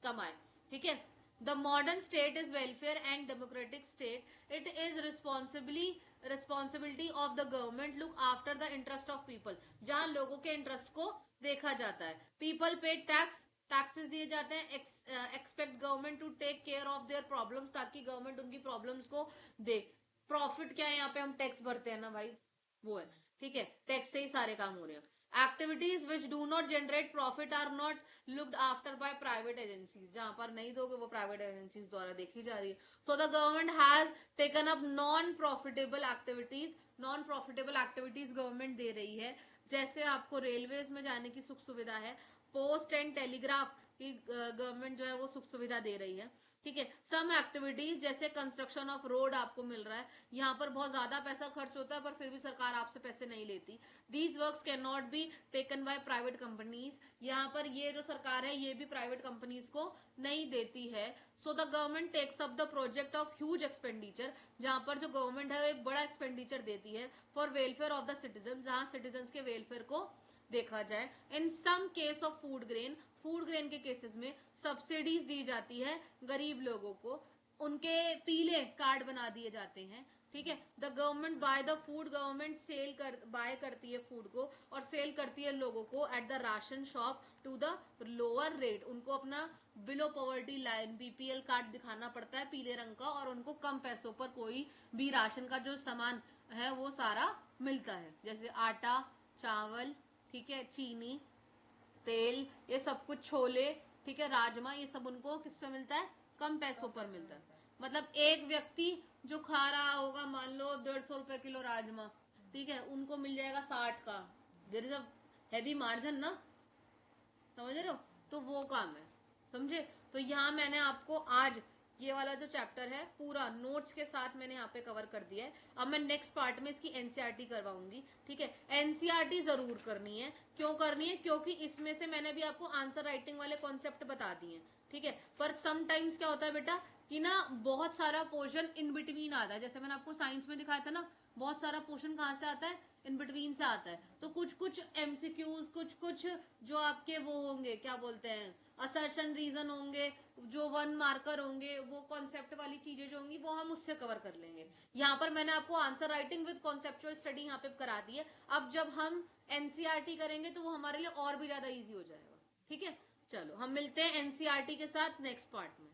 कमाए। ठीक है, the modern state is welfare and democratic state, it is responsibility of the government look after the interest of people, जहां लोगों के इंटरेस्ट को देखा जाता है। पीपल पे टैक्स, टैक्सेस दिए जाते हैं। Expect government to take care of their problems, ताकि गवर्नमेंट उनकी प्रॉब्लम्स को दे। प्रॉफिट क्या है, यहाँ पे हम टैक्स भरते हैं ना भाई, वो है। ठीक है, टैक्स से ही सारे काम हो रहे हैं। Activities which do not generate profit are not looked after by private agencies, जहां पर नहीं दोगे वो प्राइवेट एजेंसीज द्वारा देखी जा रही है। So the government has taken up non profitable activities, non profitable activities government दे रही है। जैसे आपको रेलवेज में जाने की सुख सुविधा है, पोस्ट एंड टेलीग्राफ कि गवर्नमेंट जो है वो सुख सुविधा दे रही है, ठीक है। सम एक्टिविटीज जैसे कंस्ट्रक्शन ऑफ रोड आपको मिल रहा है, यहाँ पर बहुत ज्यादा पैसा खर्च होता है पर फिर भी सरकार आपसे पैसे नहीं लेती। These works can not be taken by private companies, यहाँ पर ये जो सरकार है ये भी प्राइवेट कंपनीज को नहीं देती है। So the government takes up the project of huge expenditure, जहां पर जो गवर्नमेंट है वो एक बड़ा एक्सपेंडिचर देती है for welfare of the citizen, जहां सिटीजन के वेलफेयर को देखा जाए। In some case of food grain, food grain के केसेस में सब्सिडीज दी जाती है गरीब लोगों को, उनके पीले कार्ड बना दिए जाते हैं, ठीक है। The government by the food, government by करती है फूड को और सेल करती है लोगों को at the ration shop to the lower rate, उनको अपना below poverty line BPL card दिखाना पड़ता है पीले रंग का, और उनको कम पैसों पर कोई भी राशन का जो सामान है वो सारा मिलता है, जैसे आटा, चावल, ठीक है, चीनी, तेल, ये सब कुछ, छोले, ठीक है, राजमा, ये सब उनको किस पे मिलता है, कम पैसों पर मिलता है। मतलब एक व्यक्ति जो खा रहा होगा मान लो 150 रुपए किलो राजमा, ठीक है, उनको मिल जाएगा 60 का। There is a heavy margin ना, समझ रहे हो, तो वो काम है, समझे। तो यहाँ मैंने आपको आज ये वाला जो चैप्टर है पूरा नोट्स के साथ मैंने यहाँ पे कवर कर दिया है। अब मैं नेक्स्ट पार्ट में इसकी एनसीईआरटी करवाऊंगी, ठीक है। एनसीईआरटी जरूर करनी है, क्यों करनी है, क्योंकि इसमें से मैंने भी आपको आंसर राइटिंग वाले कॉन्सेप्ट बता दिए, ठीक है। पर समटाइम्स क्या होता है बेटा कि ना बहुत सारा पोर्शन इन बिटवीन आता है, जैसे मैंने आपको साइंस में दिखाया था ना, बहुत सारा पोर्शन कहाँ से आता है, इन बिटवीन से आता है। तो कुछ कुछ एमसीक्यूज, कुछ कुछ जो आपके वो होंगे, क्या बोलते हैं, असर्शन रीजन होंगे, जो 1 मार्कर होंगे, वो कॉन्सेप्ट वाली चीजें जो होंगी वो हम उससे कवर कर लेंगे। यहाँ पर मैंने आपको answer writing with conceptual study यहाँ पे करा दी है। अब जब हम एनसीईआरटी करेंगे तो वो हमारे लिए और भी ज्यादा इजी हो जाएगा, ठीक है। चलो हम मिलते हैं एनसीईआरटी के साथ नेक्स्ट पार्ट में।